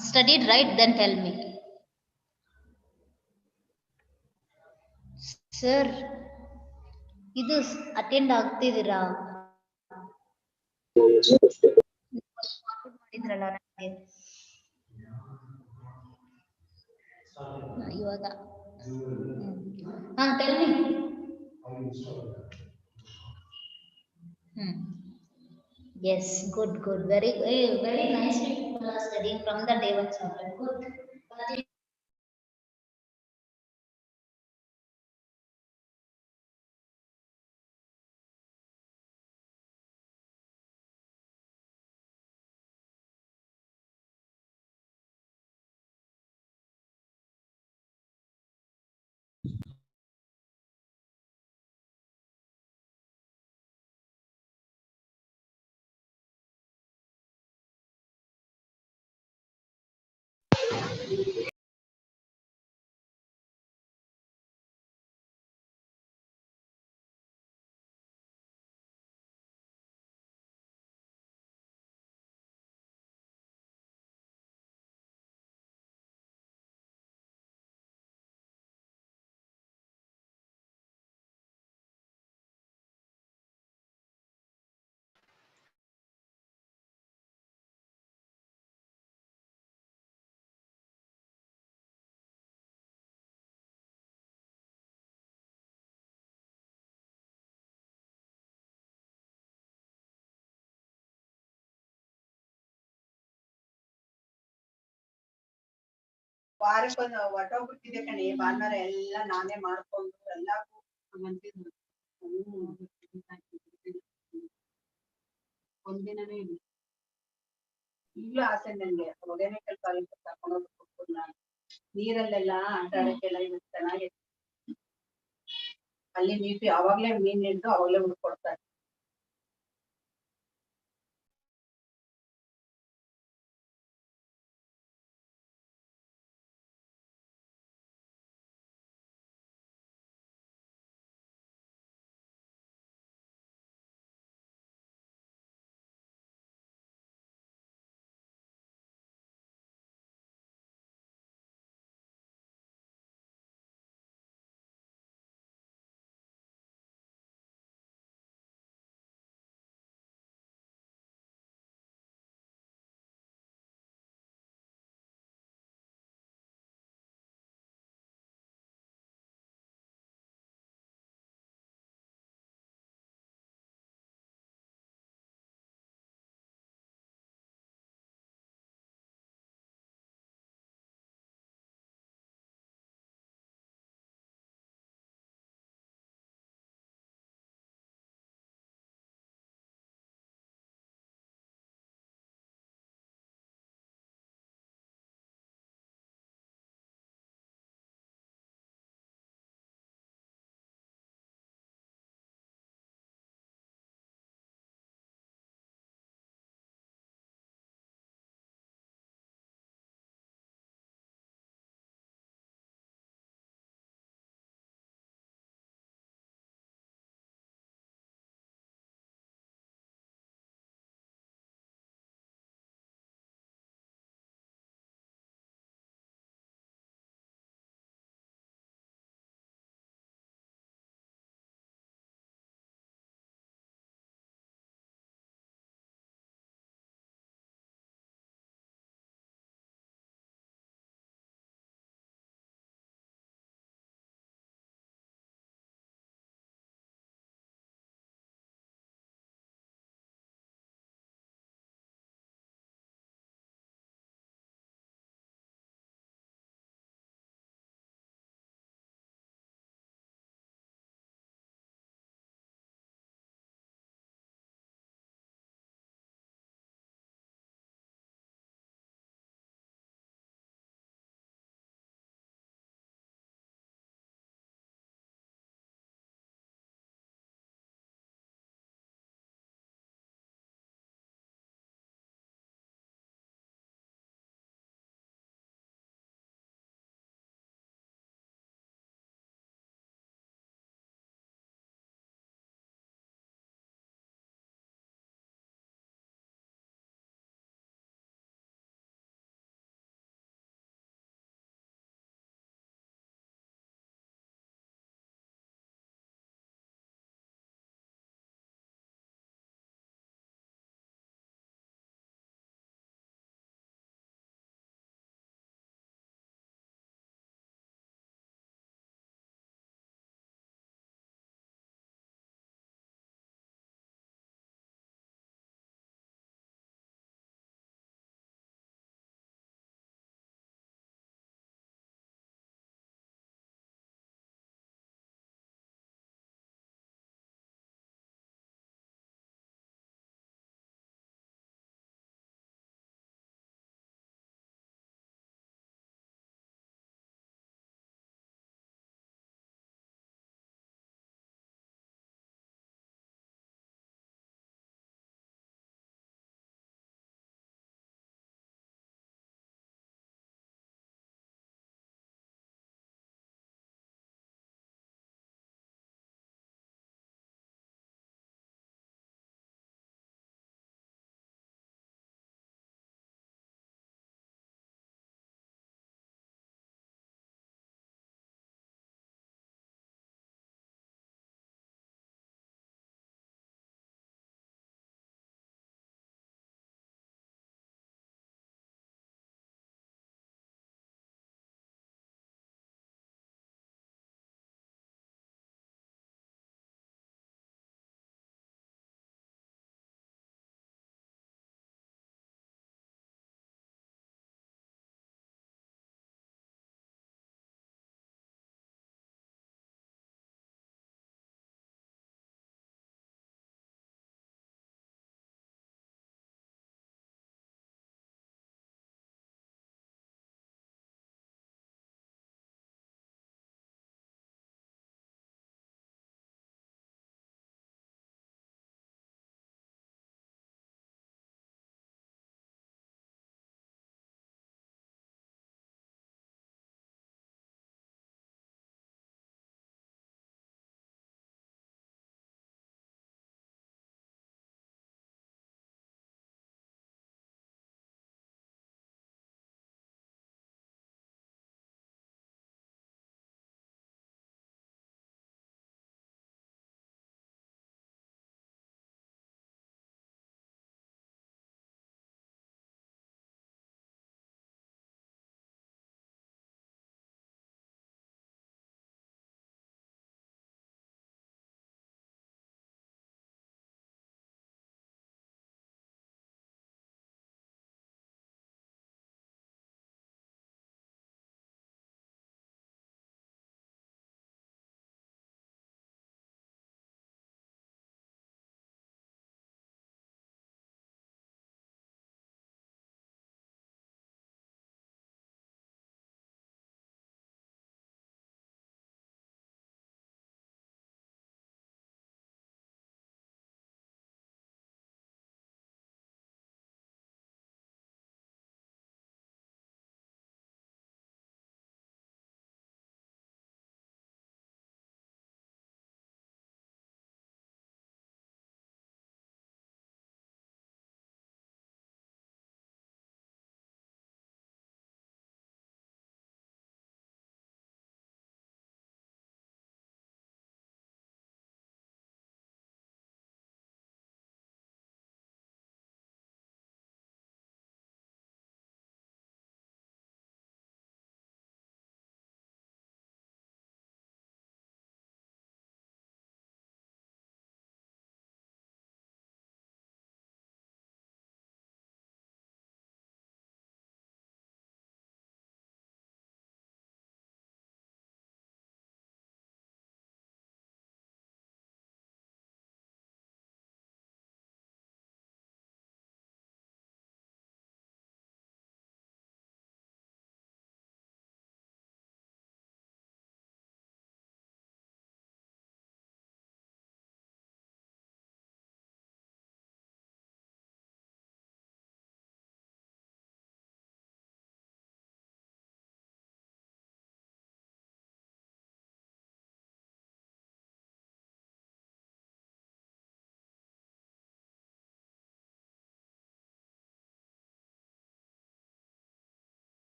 Studied right, then tell me. Sir, ಇದು attend ಆಗ್ತಿದ್ದೀರಾ? Forward ಮಾಡಿದ್ರಲ್ಲ ನನಗೆ ಇವಾಗ. Tell me. Yes, good, good. Very, very nicely people are studying from the day one started. Good. But ವಾರಕ್ಕೊಂದು ಹೊಟ್ಟೋಗ್ಬಿಟ್ಟಿದೆ ಕಣೆ ಭಾನುವಾರ ಎಲ್ಲ ನಾನೇ ಮಾಡ್ಕೊಂಡು ಎಲ್ಲಕ್ಕೂ ಒಂದಿನನೇ ಇಲ್ಲ ಈಗಲೂ ಆಸೆ ನನಗೆ ಒಗೇನಕಲ್ ಕಾಲೇಜ್ ಕರ್ಕೊಂಡು ಹೋಗ್ಬೇಕು ನಾನು ನೀರಲ್ಲೆಲ್ಲ ಆಟ ಆಡಕ್ಕೆಲ್ಲ ಇದು ಚೆನ್ನಾಗಿ ಅಲ್ಲಿ ನೀರು ಅವಾಗ್ಲೇ ಮೀನ್ ಹಿಡ್ದು ಅವಾಗ್ಲೇ ಹುಡ್ಕೊಡ್ತಾರೆ.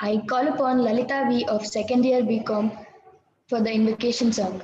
I call upon Lalita V of second year BCom for the invocation song.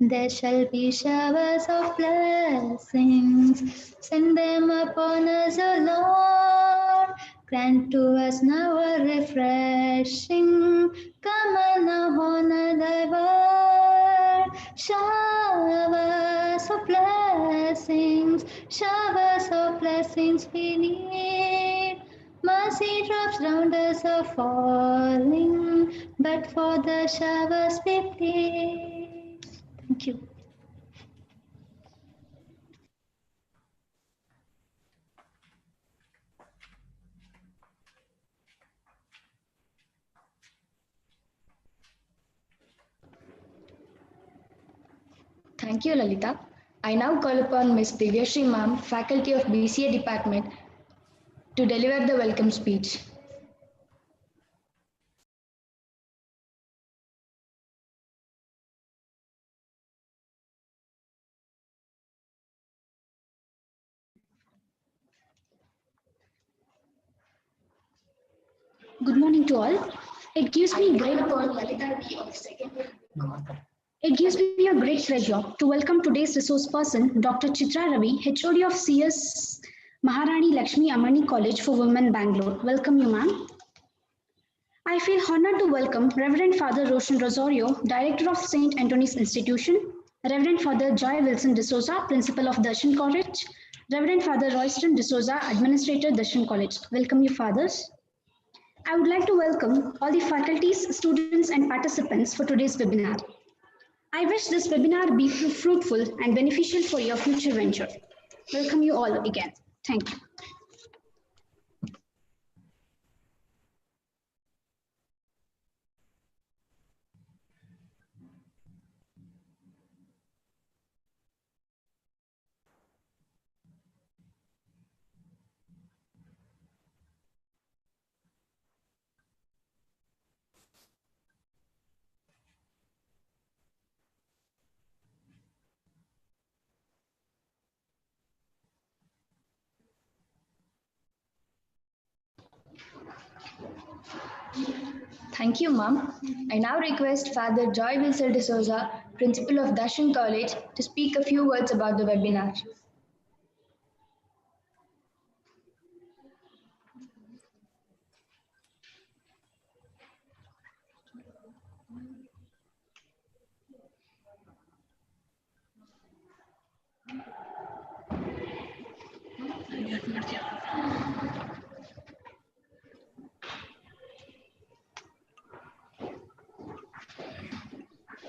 There shall be showers of blessings. Send them upon us, O Lord. Grant to us now a refreshing. Come on now, honor thy word. Showers of blessings. Showers of blessings we need. Mercy drops round us are falling, but for the showers we plead. Thank you. Thank you, Lalita. I now call upon Ms. Divyashri Ma'am, Faculty of BCA Department, to deliver the welcome speech. Good morning to all. It gives me great It gives me a great pleasure to welcome today's resource person, Dr. Chitra Ravi, HOD of CS Maharani Lakshmi Amani College for Women, Bangalore. Welcome you, ma'am. I feel honored to welcome Reverend Father Roshan Rosario, Director of St. Anthony's Institution, Reverend Father Joy Wilson D'Souza, Principal of Darshan College, Reverend Father Royston D'Souza, Administrator, Darshan College. Welcome you, fathers. I would like to welcome all the faculties, students, and participants for today's webinar. I wish this webinar be fruitful and beneficial for your future venture. Welcome you all again. Thank you. Thank you, Ma'am. I now request Father Joy Wilson D'Souza, Principal of Darshan College, to speak a few words about the webinar.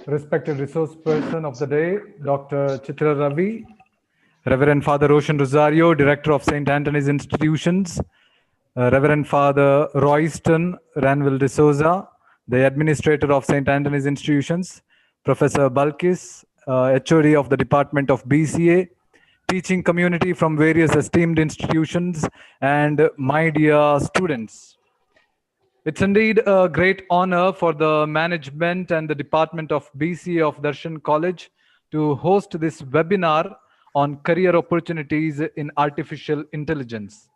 Respected resource person of the day, Dr. Chitra Ravi, Reverend Father Roshan Rosario, Director of St. Anthony's Institutions, Reverend Father Royston Ranville D'Souza, the Administrator of St. Anthony's Institutions, Professor Balkis, HOD of the Department of BCA, teaching community from various esteemed institutions, and my dear students. It's indeed a great honor for the management and the Department of BCA of Darshan College to host this webinar on career opportunities in artificial intelligence.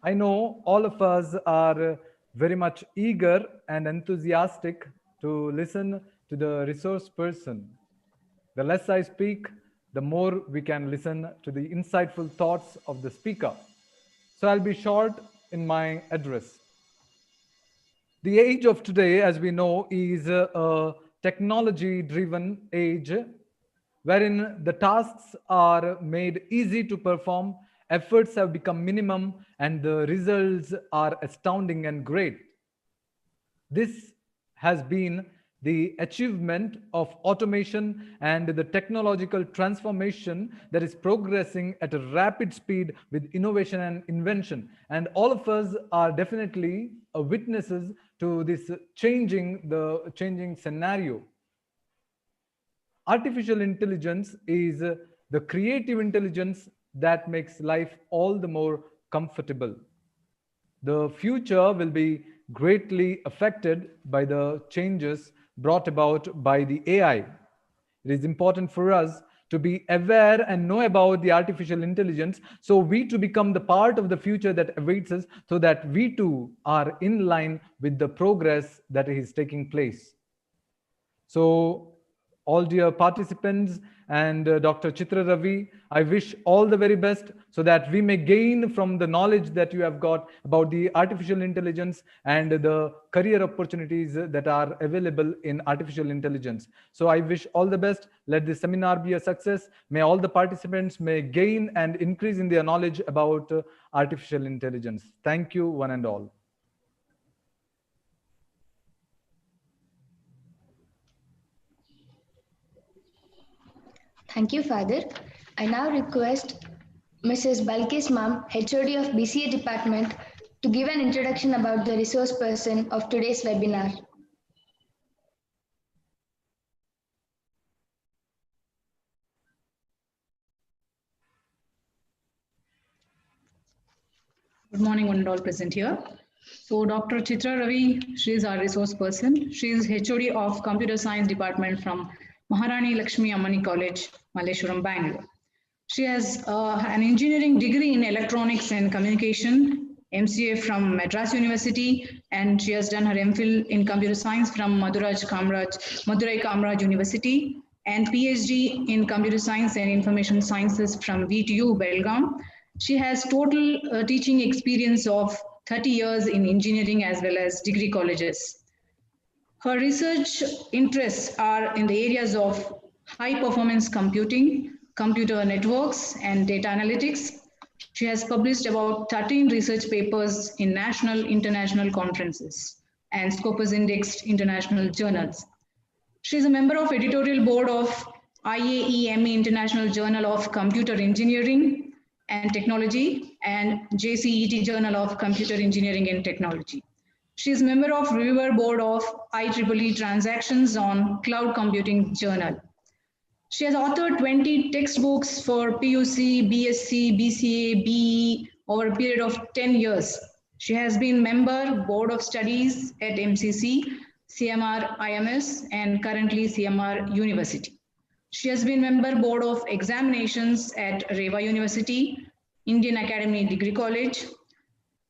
I know all of us are very much eager and enthusiastic to listen to the resource person. The less I speak, the more we can listen to the insightful thoughts of the speaker. So I'll be short in my address. The age of today, as we know, is a technology-driven age. wherein the tasks are made easy to perform, efforts have become minimum, and the results are astounding and great. This has been the achievement of automation and the technological transformation that is progressing at a rapid speed with innovation and invention. And all of us are definitely witnesses to this changing scenario. Artificial intelligence is the creative intelligence that makes life all the more comfortable. The future will be greatly affected by the changes brought about by the AI. It is important for us to be aware and know about the artificial intelligence so we to become the part of the future that awaits us, so that we too are in line with the progress that is taking place. So, all dear participants and Dr. Chitra Ravi, I wish all the very best so that we may gain from the knowledge that you have got about the artificial intelligence and the career opportunities that are available in artificial intelligence. So I wish all the best. Let this seminar be a success. May all the participants may gain and increase in their knowledge about artificial intelligence. Thank you, one and all. Thank you, Father. I now request Mrs. Balkis Ma'am, HOD of BCA Department, to give an introduction about the resource person of today's webinar. Good morning, one and all present here. So Dr. Chitra Ravi, she is our resource person. She is HOD of Computer Science Department from Maharani Lakshmi Ammani College, Malleshwaram, Bangalore. She has an engineering degree in electronics and communication, MCA from Madras University, and she has done her MPhil in computer science from Madurai Kamraj University, and PhD in computer science and information sciences from VTU, Belgaum. She has total teaching experience of 30 years in engineering as well as degree colleges. Her research interests are in the areas of high performance computing, computer networks, and data analytics. She has published about 13 research papers in national, international conferences and Scopus indexed international journals. She is a member of editorial board of IAEME International Journal of Computer Engineering and Technology and JCET Journal of Computer Engineering and Technology. She is member of reviewer board of IEEE Transactions on Cloud Computing Journal. She has authored 20 textbooks for PUC, BSc, BCA, BE over a period of 10 years. She has been member board of studies at MCC, CMR IMS, and currently CMR University. She has been member board of examinations at Reva University, Indian Academy Degree College,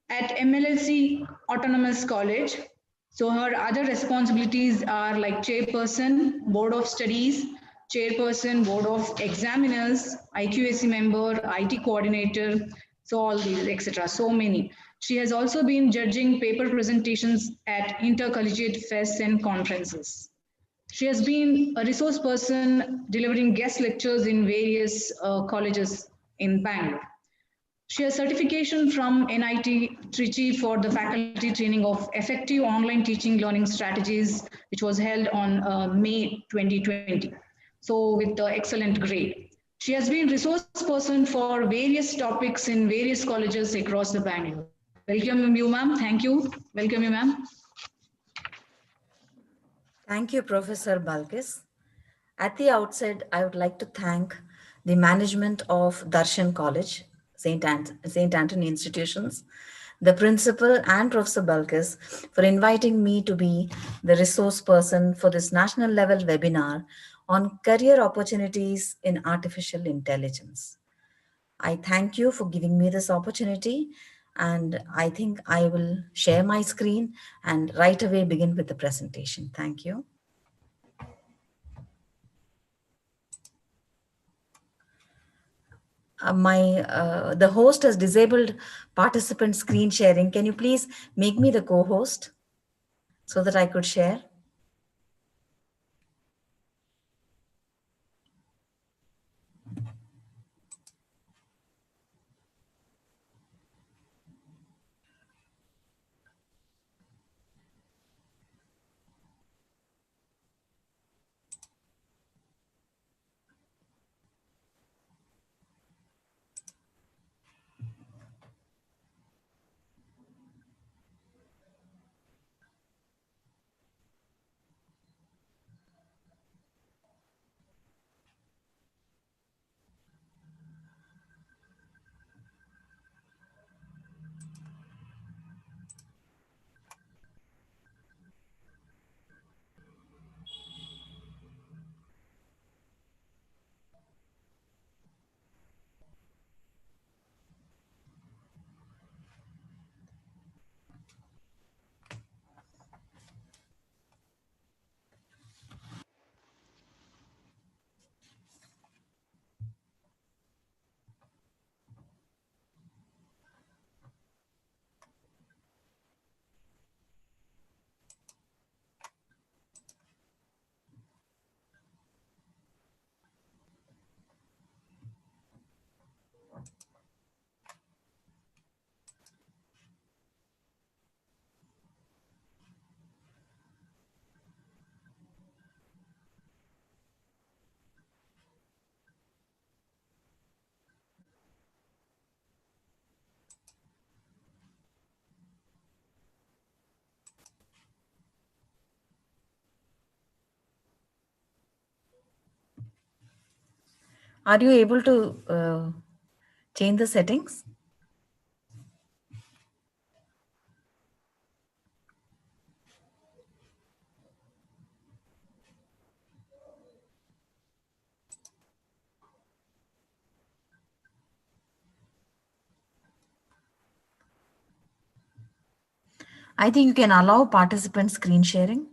at MLLC Autonomous College. So her other responsibilities are like chairperson, board of studies, chairperson, board of examiners, IQAC member, IT coordinator, so all these, etc. So many. She has also been judging paper presentations at intercollegiate fests and conferences. She has been a resource person delivering guest lectures in various colleges in Bangalore. She has certification from NIT Trichy for the faculty training of effective online teaching learning strategies, which was held on May 2020. So with the excellent grade. She has been resource person for various topics in various colleges across the Bangalore. Welcome you, ma'am. Thank you. Welcome you, ma'am. Thank you, Professor Balkis. At the outset, I would like to thank the management of Darshan College, St. Anthony Institutions, the principal and Professor Balkis for inviting me to be the resource person for this national level webinar on career opportunities in artificial intelligence. I thank you for giving me this opportunity, and I think I will share my screen and right away begin with the presentation. Thank you. The host has disabled participant screen sharing. Can you please make me the co-host so that I could share? Are you able to change the settings? I think you can allow participant screen sharing.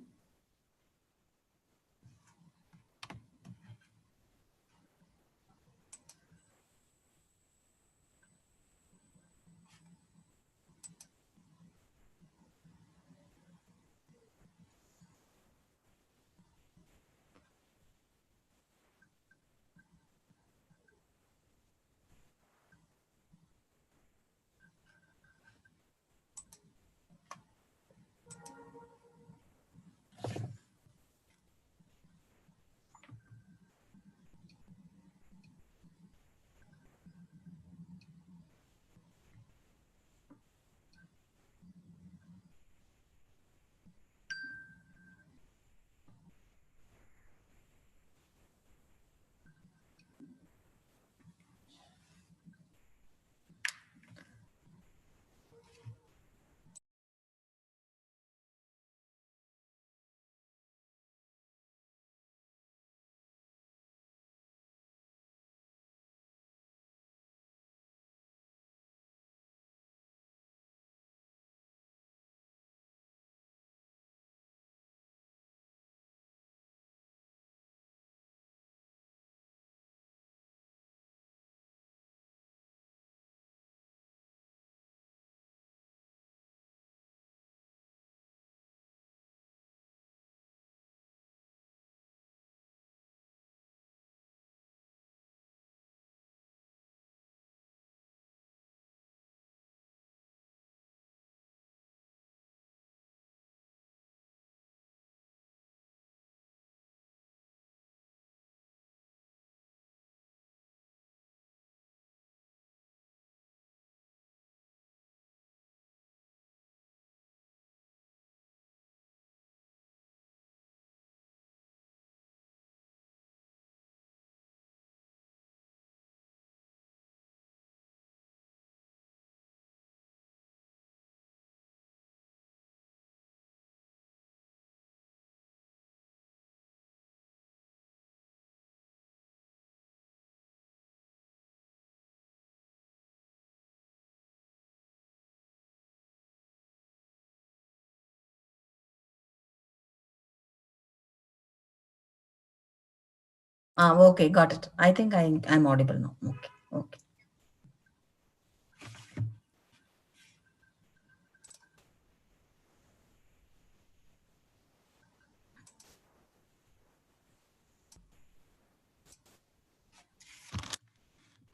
Okay, got it. I think I'm audible now. Okay, okay.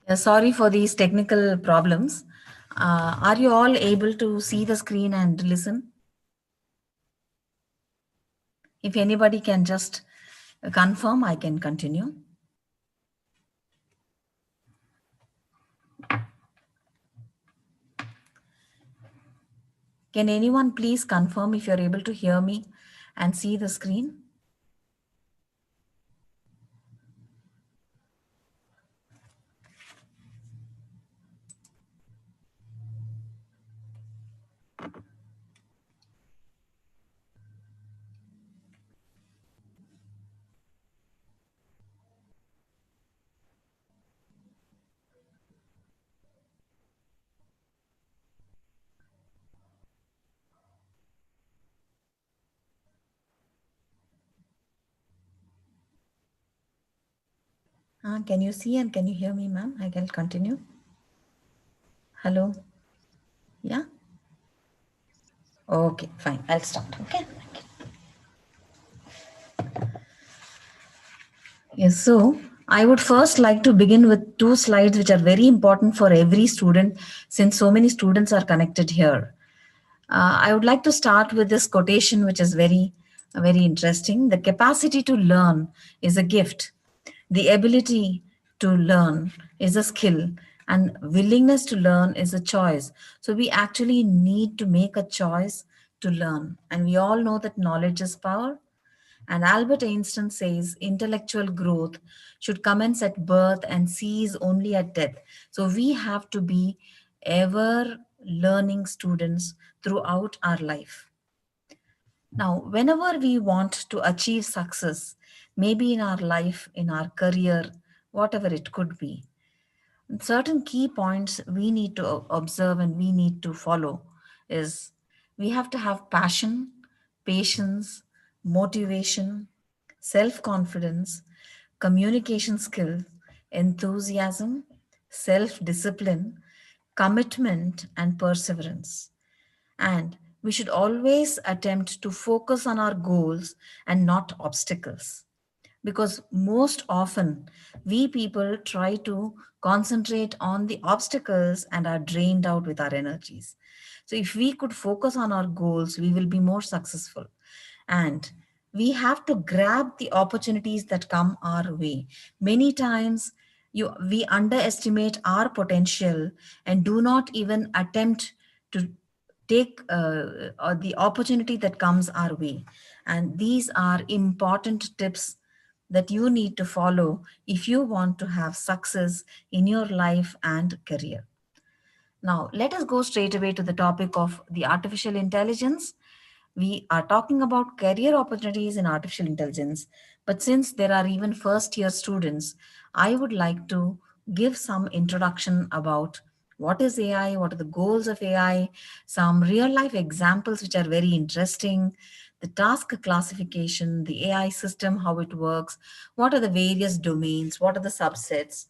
Yeah, sorry for these technical problems. Are you all able to see the screen and listen? If anybody can just confirm, I can continue. Can anyone please confirm if you're able to hear me and see the screen? Can you see and can you hear me, ma'am? I can continue. Hello? Yeah? Okay, fine. I'll start. Okay. Yes, so I would first like to begin with two slides which are very important for every student since so many students are connected here. I would like to start with this quotation, which is very interesting. The capacity to learn is a gift. The ability to learn is a skill, and willingness to learn is a choice. So we actually need to make a choice to learn. And we all know that knowledge is power. And Albert Einstein says intellectual growth should commence at birth and cease only at death. So we have to be ever learning students throughout our life. Now, whenever we want to achieve success, maybe in our life, in our career, whatever it could be, certain key points we need to observe and we need to follow is we have to have passion, patience, motivation, self confidence, communication skills, enthusiasm, self discipline, commitment, and perseverance. And we should always attempt to focus on our goals and not obstacles, because most often we people try to concentrate on the obstacles and are drained out with our energies. So if we could focus on our goals, we will be more successful. And we have to grab the opportunities that come our way. Many times we underestimate our potential and do not even attempt to take the opportunity that comes our way. And these are important tips that you need to follow if you want to have success in your life and career. Now, let us go straight away to the topic of the artificial intelligence. We are talking about career opportunities in artificial intelligence, but since there are even first year students, I would like to give some introduction about what is AI, what are the goals of AI, some real life examples which are very interesting, the task classification, the AI system, how it works, what are the various domains, what are the subsets,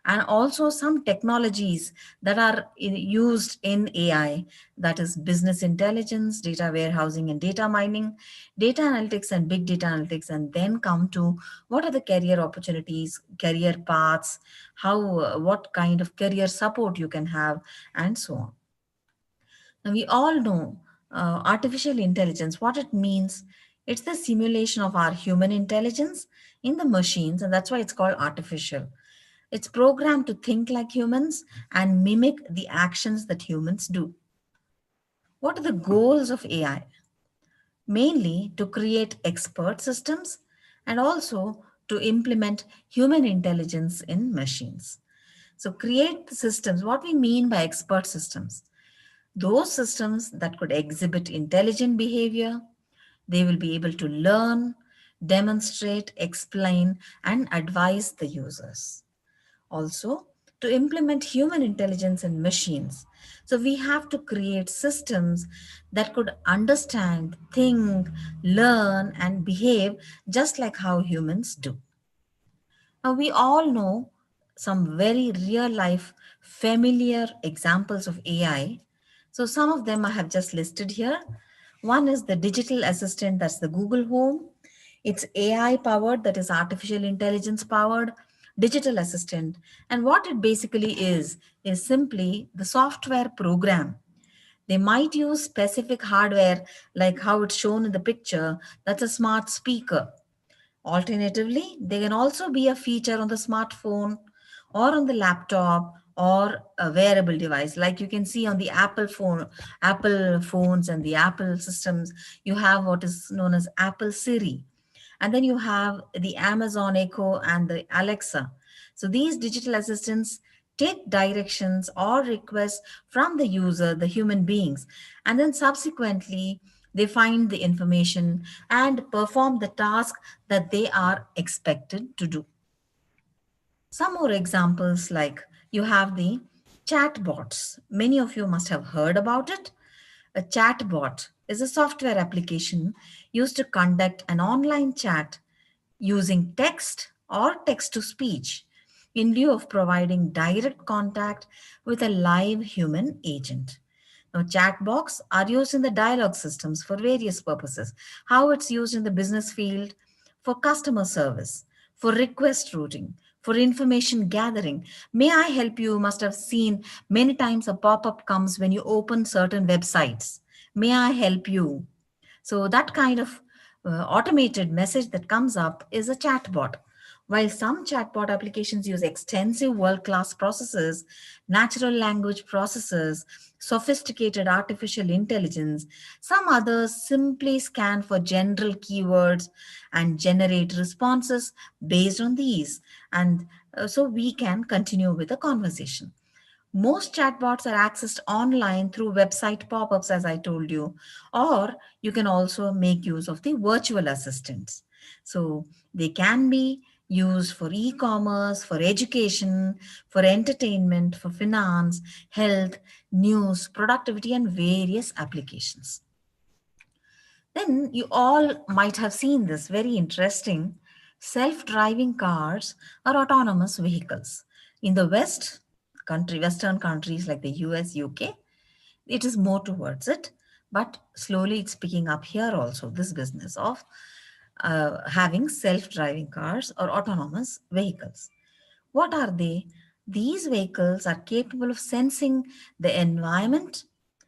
and also some technologies that are used in AI, that is business intelligence, data warehousing and data mining, data analytics and big data analytics, and then come to what are the career opportunities, career paths, how what kind of career support you can have, and so on. Now, we all know artificial intelligence, what it means. It's the simulation of our human intelligence in the machines, and that's why it's called artificial. It's programmed to think like humans and mimic the actions that humans do. What are the goals of AI? Mainly to create expert systems and also to implement human intelligence in machines. So, create systems. What we mean by expert systems? Those systems that could exhibit intelligent behavior, they will be able to learn, demonstrate, explain, and advise the users. Also, to implement human intelligence in machines. So, we have to create systems that could understand, think, learn, and behave just like how humans do. Now, we all know some very real life, familiar examples of AI. So, some of them I have just listed here. One is the digital assistant, that's the Google Home. It's AI powered, that is artificial intelligence powered digital assistant. And what it basically is simply the software program. They might use specific hardware, like how it's shown in the picture, that's a smart speaker. Alternatively, they can also be a feature on the smartphone or on the laptop or a wearable device. Like you can see on the Apple phones and the Apple systems, you have what is known as Apple Siri. And then you have the Amazon Echo and the Alexa. So these digital assistants take directions or requests from the user, the human beings, and then subsequently they find the information and perform the task that they are expected to do. Some more examples, like you have the chatbots. Many of you must have heard about it. A chatbot is a software application used to conduct an online chat using text or text to speech in lieu of providing direct contact with a live human agent. Now, chatbots are used in the dialogue systems for various purposes. How it's used in the business field, for customer service, for request routing, for information gathering. May I help you? Must have seen many times a pop up comes when you open certain websites. May I help you? So, that kind of automated message that comes up is a chatbot. While some chatbot applications use extensive world-class processors, natural language processors, sophisticated artificial intelligence, some others simply scan for general keywords and generate responses based on these. And so we can continue with the conversation. Most chatbots are accessed online through website pop-ups, as I told you, or you can also make use of the virtual assistants. So they can be used for e-commerce, for education, for entertainment, for finance, health, news, productivity, and various applications. Then you all might have seen this very interesting self-driving cars or autonomous vehicles. In the Western countries like the US, UK, it is more towards it, but slowly it's picking up here also, this business of having self-driving cars or autonomous vehicles. What are they? These vehicles are capable of sensing the environment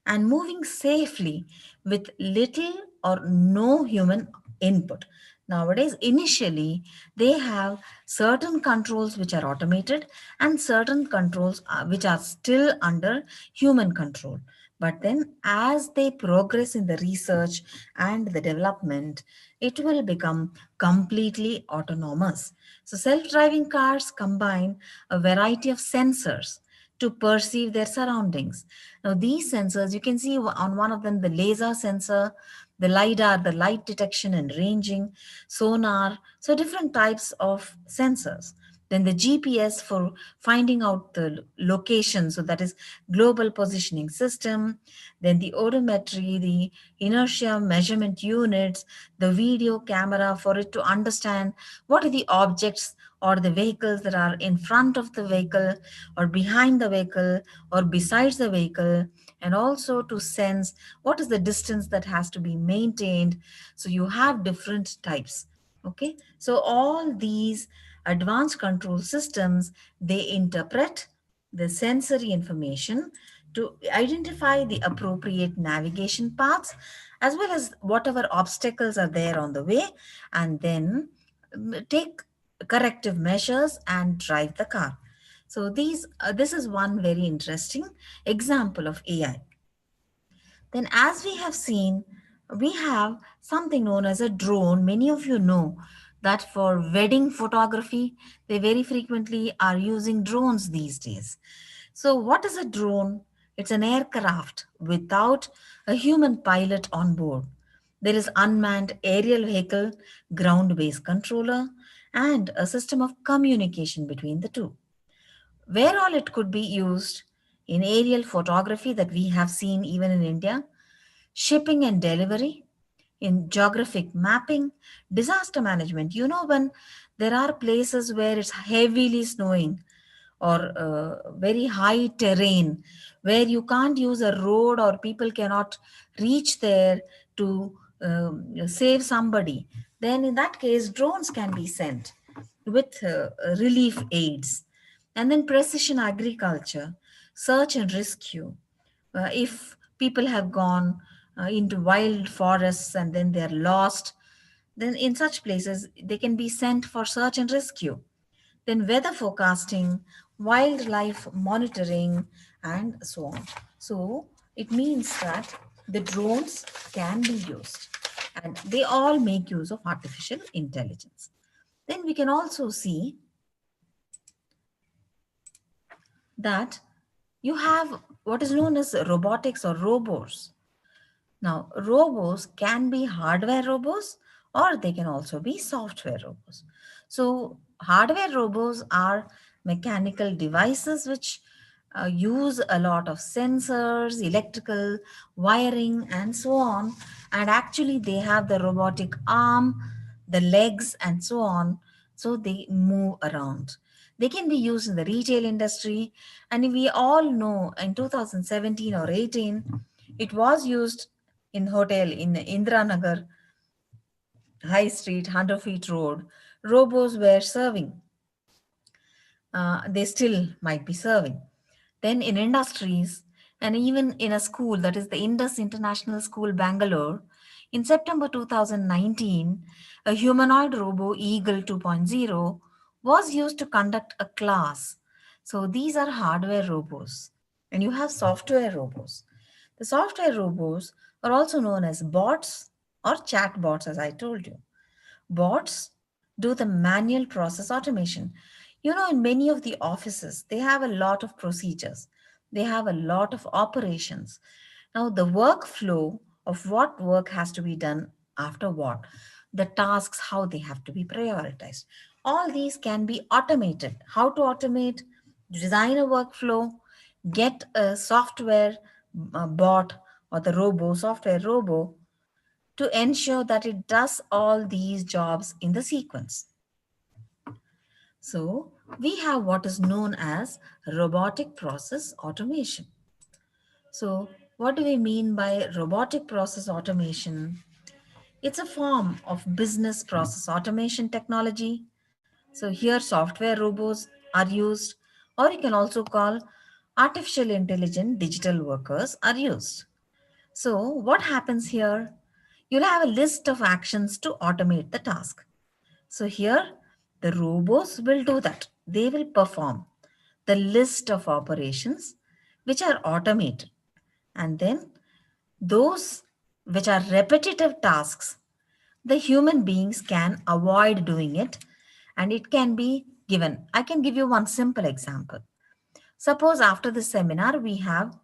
and moving safely with little or no human input. Nowadays, initially, they have certain controls which are automated and certain controls which are still under human control. But then, as they progress in the research and the development, it will become completely autonomous. So, self driving cars combine a variety of sensors to perceive their surroundings. Now, these sensors, you can see on one of them the laser sensor, the LiDAR, the light detection and ranging, sonar, so different types of sensors. Then the GPS for finding out the location, so that is global positioning system. Then the odometry, the inertia measurement units, the video camera for it to understand what are the objects or the vehicles that are in front of the vehicle or behind the vehicle or besides the vehicle, and also to sense what is the distance that has to be maintained. So you have different types. Okay, so all these advanced control systems, they interpret the sensory information to identify the appropriate navigation paths as well as whatever obstacles are there on the way, and then take corrective measures and drive the car. So this is one very interesting example of AI. Then, as we have seen, we have something known as a drone. Many of you know that for wedding photography, they very frequently are using drones these days. So, what is a drone? It's an aircraft without a human pilot on board. There is unmanned aerial vehicle, ground-based controller, and a system of communication between the two. Where all it could be used in aerial photography that we have seen even in India, shipping and delivery, in geographic mapping, disaster management. You know, when there are places where it's heavily snowing or very high terrain, where you can't use a road or people cannot reach there to save somebody, then in that case, drones can be sent with relief aids. And then precision agriculture, search and rescue. If people have gone into wild forests and then they're lost, then in such places they can be sent for search and rescue. Then weather forecasting, wildlife monitoring, and so on. So it means that the drones can be used and they all make use of artificial intelligence. Then we can also see that you have what is known as robotics or robots. Now, robots can be hardware robots or they can also be software robots. So, hardware robots are mechanical devices which use a lot of sensors, electrical wiring, and so on. And actually, they have the robotic arm, the legs, and so on. So, they move around. They can be used in the retail industry. And we all know in 2017 or 18, it was used in hotel in Indranagar High Street, 100 Feet Road. Robos were serving. They still might be serving. Then in industries and even in a school, that is the Indus International School, Bangalore, in September 2019, a humanoid robo Eagle 2.0 was used to conduct a class. So these are hardware robots. And you have software robots. The software robots are also known as bots or chat bots, as I told you. Bots do the manual process automation. You know, in many of the offices, they have a lot of procedures, they have a lot of operations. Now, the workflow of what work has to be done after what, the tasks, how they have to be prioritized, all these can be automated. How to automate? Design a workflow, get a software bot or the software robo to ensure that it does all these jobs in the sequence. So we have what is known as robotic process automation. So what do we mean by robotic process automation? It's a form of business process automation technology. So here software robots are used, or you can also call artificial intelligent digital workers are used. So what happens here? You'll have a list of actions to automate the task. So here the robots will do that. They will perform the list of operations which are automated. And then those which are repetitive tasks, the human beings can avoid doing it and it can be given. I can give you one simple example. Suppose after the seminar, we have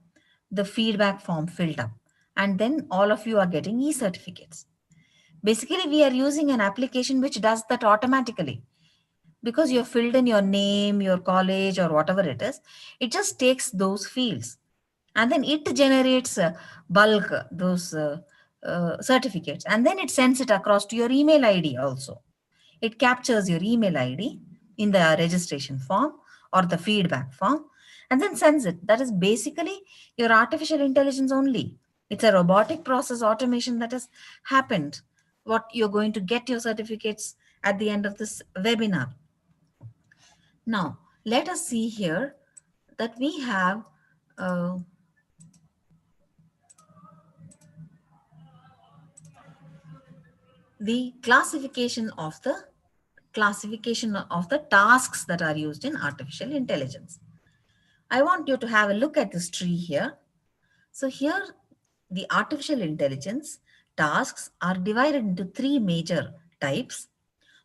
the feedback form filled up and then all of you are getting e-certificates. Basically, we are using an application which does that automatically because you have filled in your name, your college, or whatever it is. It just takes those fields and then it generates bulk those certificates and then it sends it across to your email ID also. It captures your email ID in the registration form or the feedback form and then sends it. That is basically your artificial intelligence only. It's a robotic process automation that has happened. What you're going to get your certificates at the end of this webinar. Now, let us see here that we have the classification of the tasks that are used in artificial intelligence. I want you to have a look at this tree here. So here the artificial intelligence tasks are divided into three major types.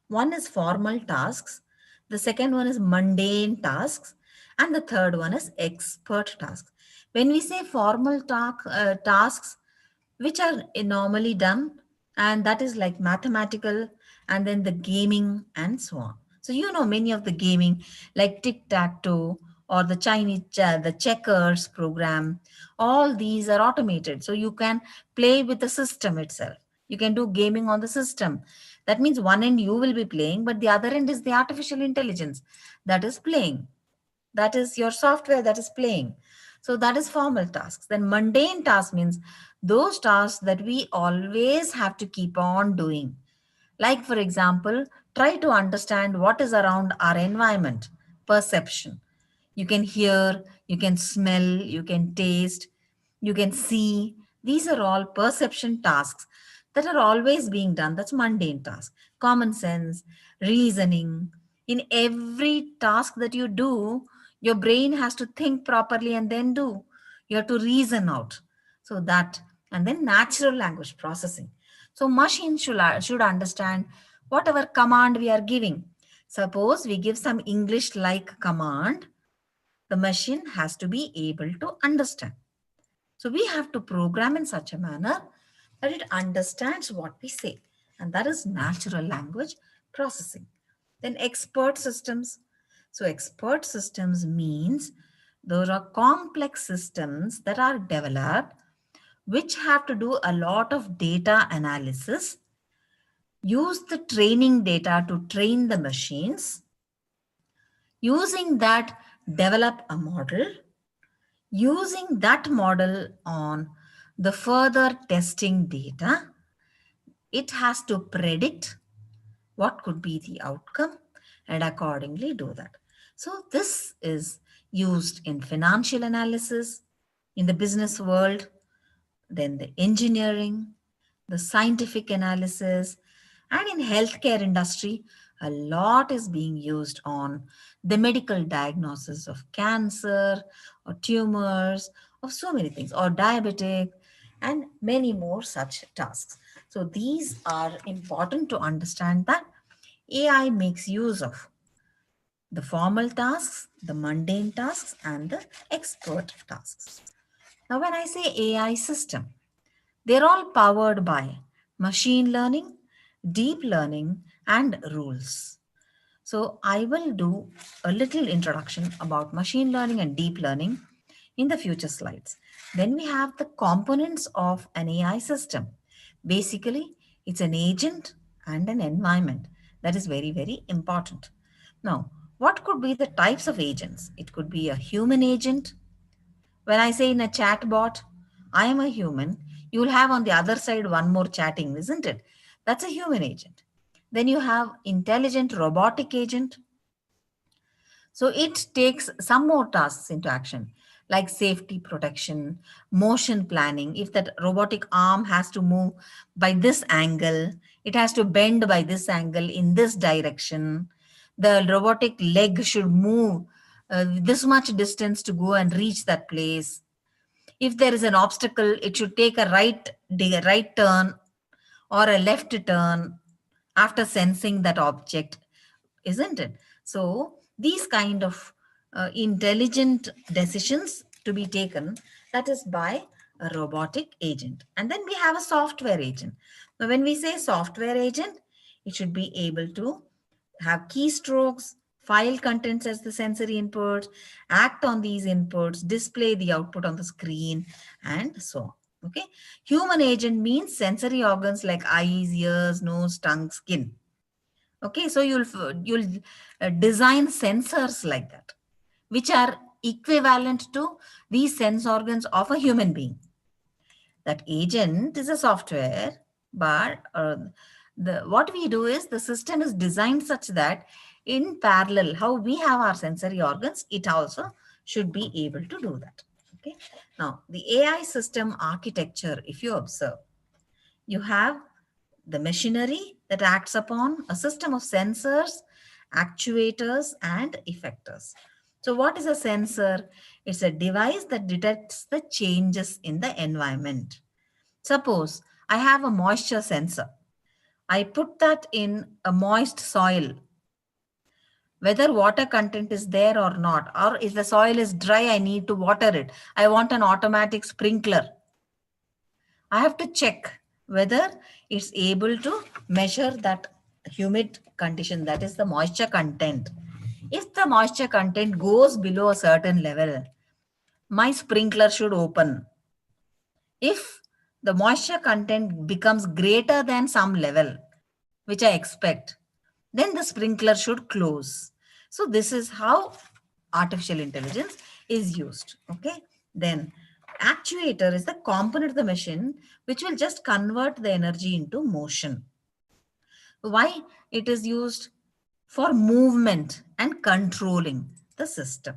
One is formal tasks, the second one is mundane tasks, and the third one is expert tasks. When we say formal tasks, which are normally done, and that is like mathematical, and then the gaming, and so on. So you know many of the gaming, like tic-tac-toe or the the checkers program, all these are automated. So you can play with the system itself. You can do gaming on the system. That means one end you will be playing, but the other end is the artificial intelligence that is playing. That is your software that is playing. So that is formal tasks. Then mundane tasks means those tasks that we always have to keep on doing. Like, for example, try to understand what is around our environment, perception. You can hear, you can smell, you can taste, you can see. These are all perception tasks that are always being done. That's mundane task. Common sense, reasoning. In every task that you do, your brain has to think properly and then do. You have to reason out. So that, and then natural language processing. So machine should understand whatever command we are giving. Suppose we give some English-like command, the machine has to be able to understand. So we have to program in such a manner that it understands what we say. And that is natural language processing. Then expert systems. So expert systems means those are complex systems that are developed which have to do a lot of data analysis, use the training data to train the machines, using that develop a model, using that model on the further testing data, it has to predict what could be the outcome and accordingly do that. So this is used in financial analysis, in the business world, then the engineering, the scientific analysis, and in healthcare industry, a lot is being used on the medical diagnosis of cancer or tumors, of so many things, or diabetic, and many more such tasks. So these are important to understand that AI makes use of the formal tasks, the mundane tasks, and the expert tasks. Now, when I say AI system, they're all powered by machine learning, deep learning, and rules. So I will do a little introduction about machine learning and deep learning in the future slides. Then we have the components of an AI system. Basically, it's an agent and an environment. That is very, very important. Now, what could be the types of agents? It could be a human agent. When I say in a chat bot, I am a human, you will have on the other side one more chatting, isn't it? That's a human agent. Then you have intelligent robotic agent. So it takes some more tasks into action, like safety protection, motion planning. If that robotic arm has to move by this angle, it has to bend by this angle in this direction. The robotic leg should move this much distance to go and reach that place. If there is an obstacle, it should take a right turn or a left turn after sensing that object, isn't it? So these kind of intelligent decisions to be taken, that is by a robotic agent. And then we have a software agent. Now when we say software agent, it should be able to have keystrokes, file contents as the sensory inputs, act on these inputs, display the output on the screen, and so on. Okay. Human agent means sensory organs like eyes, ears, nose, tongue, skin. Okay, so you'll design sensors like that, which are equivalent to these sense organs of a human being. That agent is a software, but what we do is the system is designed such that in parallel, how we have our sensory organs, it also should be able to do that. Okay. Now, the AI system architecture, if you observe, you have the machinery that acts upon a system of sensors, actuators, and effectors. So what is a sensor? It's a device that detects the changes in the environment. Suppose I have a moisture sensor. I put that in a moist soil, whether water content is there or not, or if the soil is dry, I need to water it. I want an automatic sprinkler. I have to check whether it's able to measure that humid condition, that is the moisture content. If the moisture content goes below a certain level, my sprinkler should open. If the moisture content becomes greater than some level, which I expect, then the sprinkler should close. So this is how artificial intelligence is used. Okay. Then actuator is the component of the machine which will just convert the energy into motion. Why? It is used for movement and controlling the system.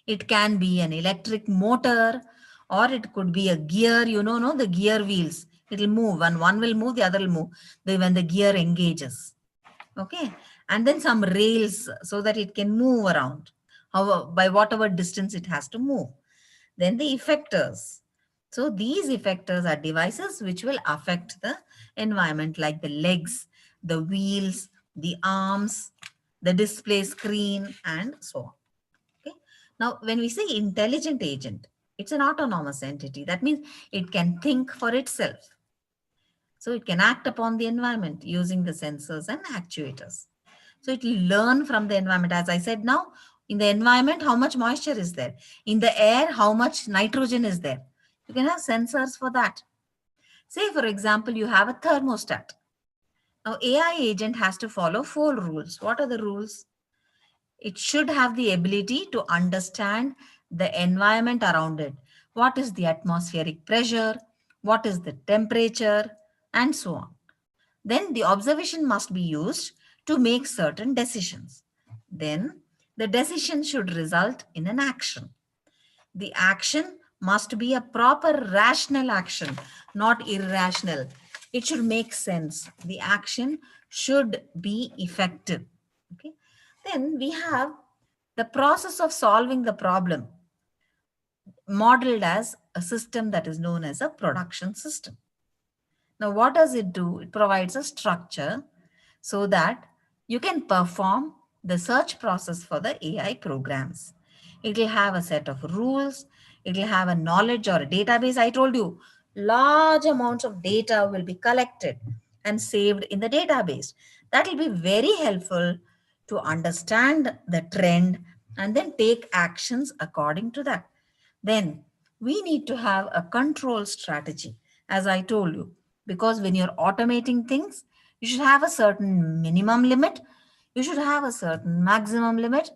It can be an electric motor, or it could be a gear, no, the gear wheels. It will move, and one will move, the other will move when the gear engages. Okay. And then some rails so that it can move around, by whatever distance it has to move. Then the effectors. So these effectors are devices which will affect the environment, like the legs, the wheels, the arms, the display screen, and so on. Okay. Now, when we say intelligent agent, it's an autonomous entity. That means it can think for itself. So it can act upon the environment using the sensors and actuators. So it will learn from the environment. As I said now, in the environment, how much moisture is there? In the air, how much nitrogen is there? You can have sensors for that. Say, for example, you have a thermostat. Now, AI agent has to follow 4 rules. What are the rules? It should have the ability to understand the environment around it. What is the atmospheric pressure? What is the temperature? And so on. Then the observation must be used to make certain decisions. Then the decision should result in an action. The action must be a proper rational action, not irrational. It should make sense. The action should be effective. Okay. Then we have the process of solving the problem modeled as a system that is known as a production system. Now, what does it do? It provides a structure so that you can perform the search process for the AI programs. It will have a set of rules. It will have a knowledge or a database. I told you, large amounts of data will be collected and saved in the database. That will be very helpful to understand the trend and then take actions according to that. Then we need to have a control strategy, as I told you, because when you're automating things, you should have a certain minimum limit, you should have a certain maximum limit,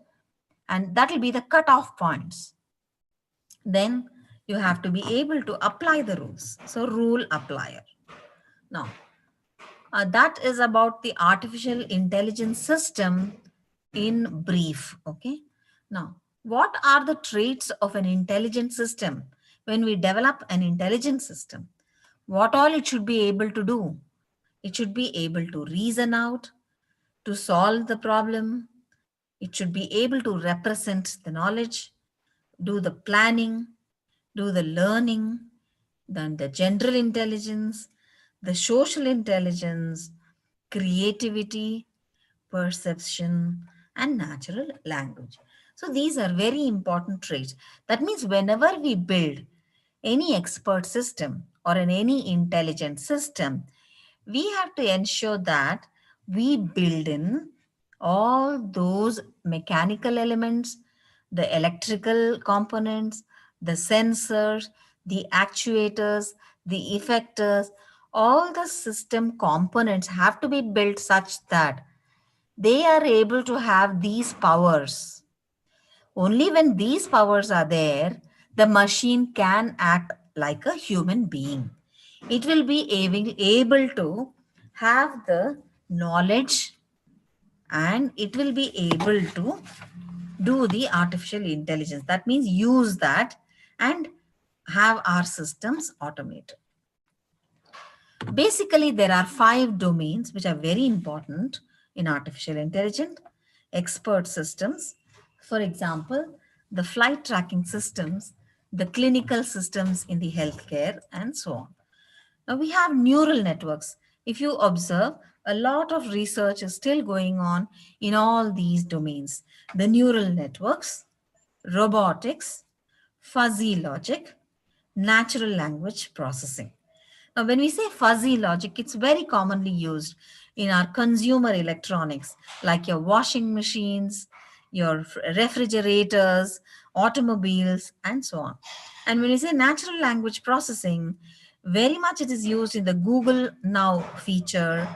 and that will be the cutoff points. Then you have to be able to apply the rules. So, rule applier. Now, that is about the artificial intelligence system in brief. Okay. Now, what are the traits of an intelligent system? When we develop an intelligent system, what all it should be able to do? It should be able to reason out, to solve the problem. It should be able to represent the knowledge, do the planning, do the learning, then the general intelligence, the social intelligence, creativity, perception, and natural language. So these are very important traits. That means whenever we build any expert system or in any intelligent system, we have to ensure that we build in all those mechanical elements, the electrical components, the sensors, the actuators, the effectors, all the system components have to be built such that they are able to have these powers. Only when these powers are there, the machine can act like a human being. It will be able to have the knowledge and it will be able to do the artificial intelligence. That means use that and have our systems automated. Basically, there are 5 domains which are very important in artificial intelligence. Expert systems, for example, the flight tracking systems, the clinical systems in the healthcare, and so on. Now we have neural networks. If you observe, a lot of research is still going on in all these domains. The neural networks, robotics, fuzzy logic, natural language processing. Now, when we say fuzzy logic, it's very commonly used in our consumer electronics, like your washing machines, your refrigerators, automobiles, and so on. And when we say natural language processing, very much it is used in the Google Now feature,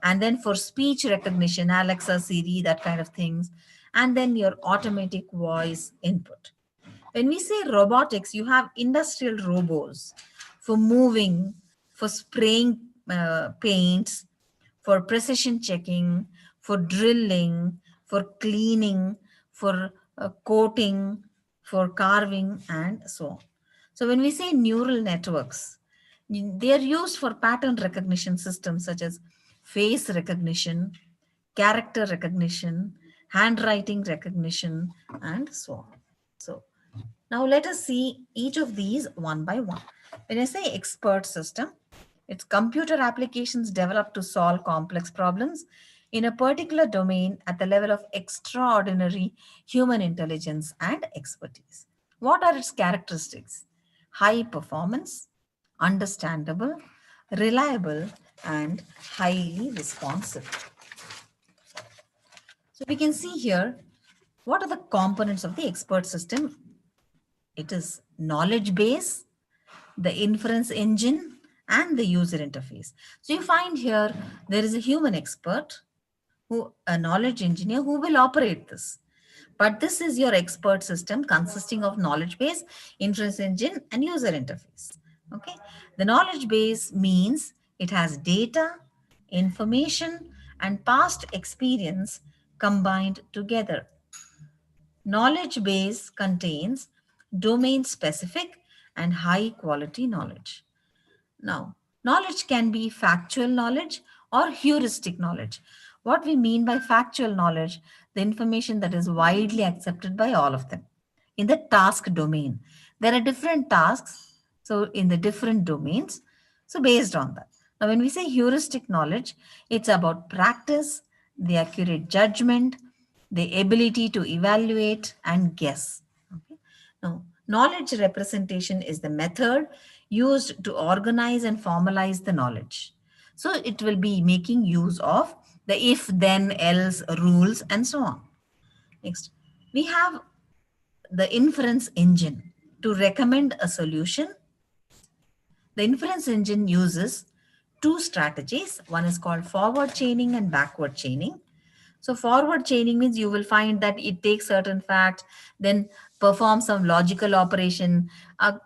and then for speech recognition, Alexa, Siri, that kind of things, and then your automatic voice input. When we say robotics, you have industrial robots for moving, for spraying paints, for precision checking, for drilling, for cleaning, for coating, for carving, and so on. So when we say neural networks, they are used for pattern recognition systems such as face recognition, character recognition, handwriting recognition, and so on. So now let us see each of these one by one. When I say expert system, it's computer applications developed to solve complex problems in a particular domain at the level of extraordinary human intelligence and expertise. What are its characteristics? High performance, understandable, reliable, and highly responsive. So we can see here what are the components of the expert system. It is knowledge base, the inference engine, and the user interface. So you find here there is a human expert, a knowledge engineer who will operate this. But this is your expert system consisting of knowledge base, inference engine, and user interface. Okay. The knowledge base means it has data, information, and past experience combined together. Knowledge base contains domain specific and high quality knowledge. Now, Knowledge can be factual knowledge or heuristic knowledge. What we mean by factual knowledge, the information that is widely accepted by all of them. In the task domain, there are different tasks, so in the different domains, so based on that. Now, when we say heuristic knowledge, it's about practice, the accurate judgment, the ability to evaluate and guess. Okay? Now, knowledge representation is the method used to organize and formalize the knowledge. So it will be making use of the if, then, else rules and so on. Next, we have the inference engine to recommend a solution. The inference engine uses two strategies. One is called forward chaining and backward chaining. So forward chaining means you will find that it takes certain facts, then performs some logical operation,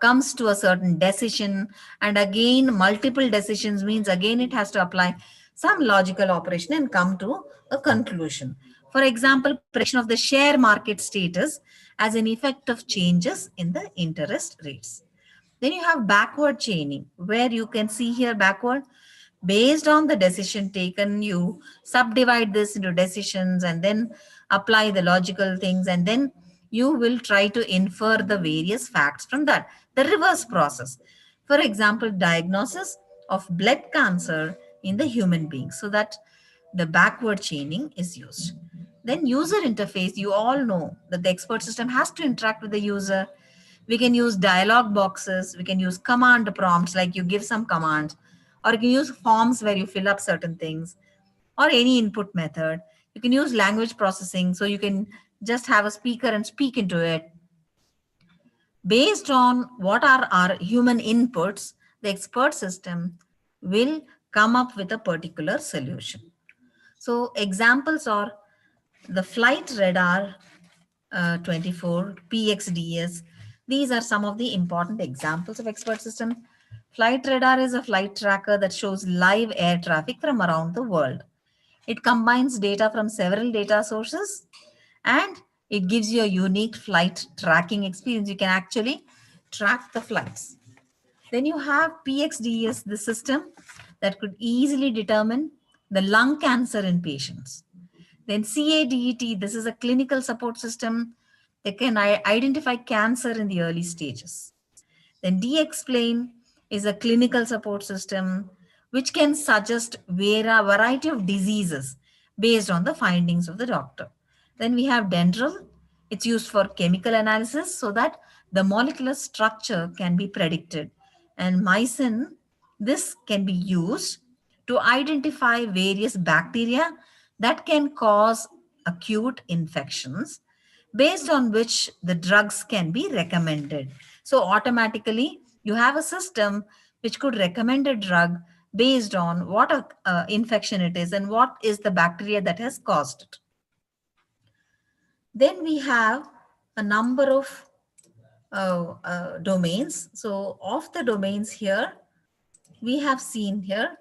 comes to a certain decision, and again multiple decisions means again it has to apply some logical operation and come to a conclusion. For example, prediction of the share market status as an effect of changes in the interest rates. Then you have backward chaining, where you can see here backward, based on the decision taken, you subdivide this into decisions and then apply the logical things, and then you will try to infer the various facts from that. The reverse process. For example, diagnosis of blood cancer in the human being, so that the backward chaining is used. Then user interface, you all know that the expert system has to interact with the user. We can use dialog boxes, we can use command prompts, like you give some commands, or you can use forms where you fill up certain things, or any input method. You can use language processing, so you can just have a speaker and speak into it. Based on what are our human inputs, the expert system will come up with a particular solution. So examples are the flight radar 24, PXDS. These are some of the important examples of expert system. Flight radar is a flight tracker that shows live air traffic from around the world. It combines data from several data sources and it gives you a unique flight tracking experience. You can actually track the flights. Then you have PXDS, the system that could easily determine the lung cancer in patients. Then CADET, this is a clinical support system that can identify cancer in the early stages. Then D-Explain is a clinical support system which can suggest a variety of diseases based on the findings of the doctor. Then we have Dendral. It's used for chemical analysis so that the molecular structure can be predicted. And Mycin, this can be used to identify various bacteria that can cause acute infections, based on which the drugs can be recommended. So automatically you have a system which could recommend a drug based on what infection it is and what is the bacteria that has caused it. Then we have a number of domains. So of the domains here, we have seen here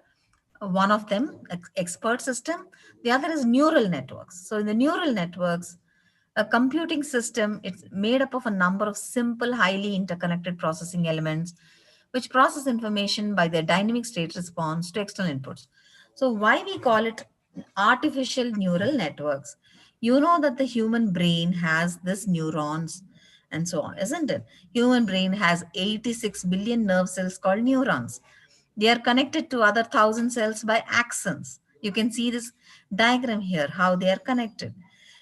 one of them, expert system. The other is neural networks. So in the neural networks, a computing system, it's made up of a number of simple, highly interconnected processing elements, which process information by their dynamic state response to external inputs. So why we call it artificial neural networks? You know that the human brain has this neurons and so on, isn't it? Human brain has 86 billion nerve cells called neurons. They are connected to other 1,000 cells by axons. You can see this diagram here, how they are connected.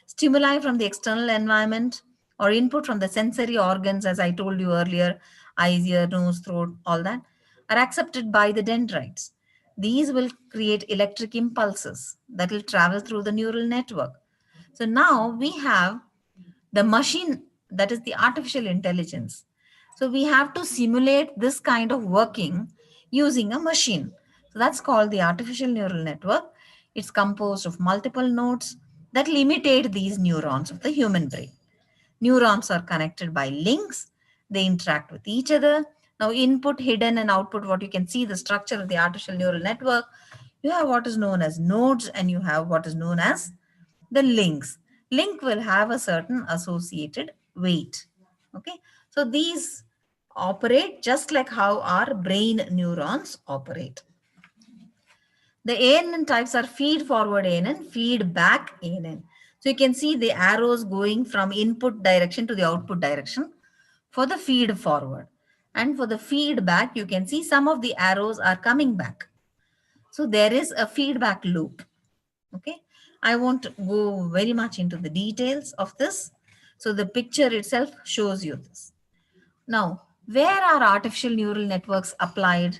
Stimuli from the external environment or input from the sensory organs, as I told you earlier, eyes, ear, nose, throat, all that, are accepted by the dendrites. These will create electric impulses that will travel through the neural network. So now we have the machine, that is the artificial intelligence. So we have to simulate this kind of working using a machine. So that's called the artificial neural network. It's composed of multiple nodes that will imitate these neurons of the human brain. Neurons are connected by links. They interact with each other. Now input, hidden, and output, what you can see, the structure of the artificial neural network. You have what is known as nodes and you have what is known as the links. Link will have a certain associated weight. Okay. So these operate just like how our brain neurons operate. The ANN types are feed forward ANN, feed back ANN. So you can see the arrows going from input direction to the output direction for the feed forward. And for the feedback, you can see some of the arrows are coming back. So there is a feedback loop. Okay. I won't go very much into the details of this. So the picture itself shows you this. Now, where are artificial neural networks applied?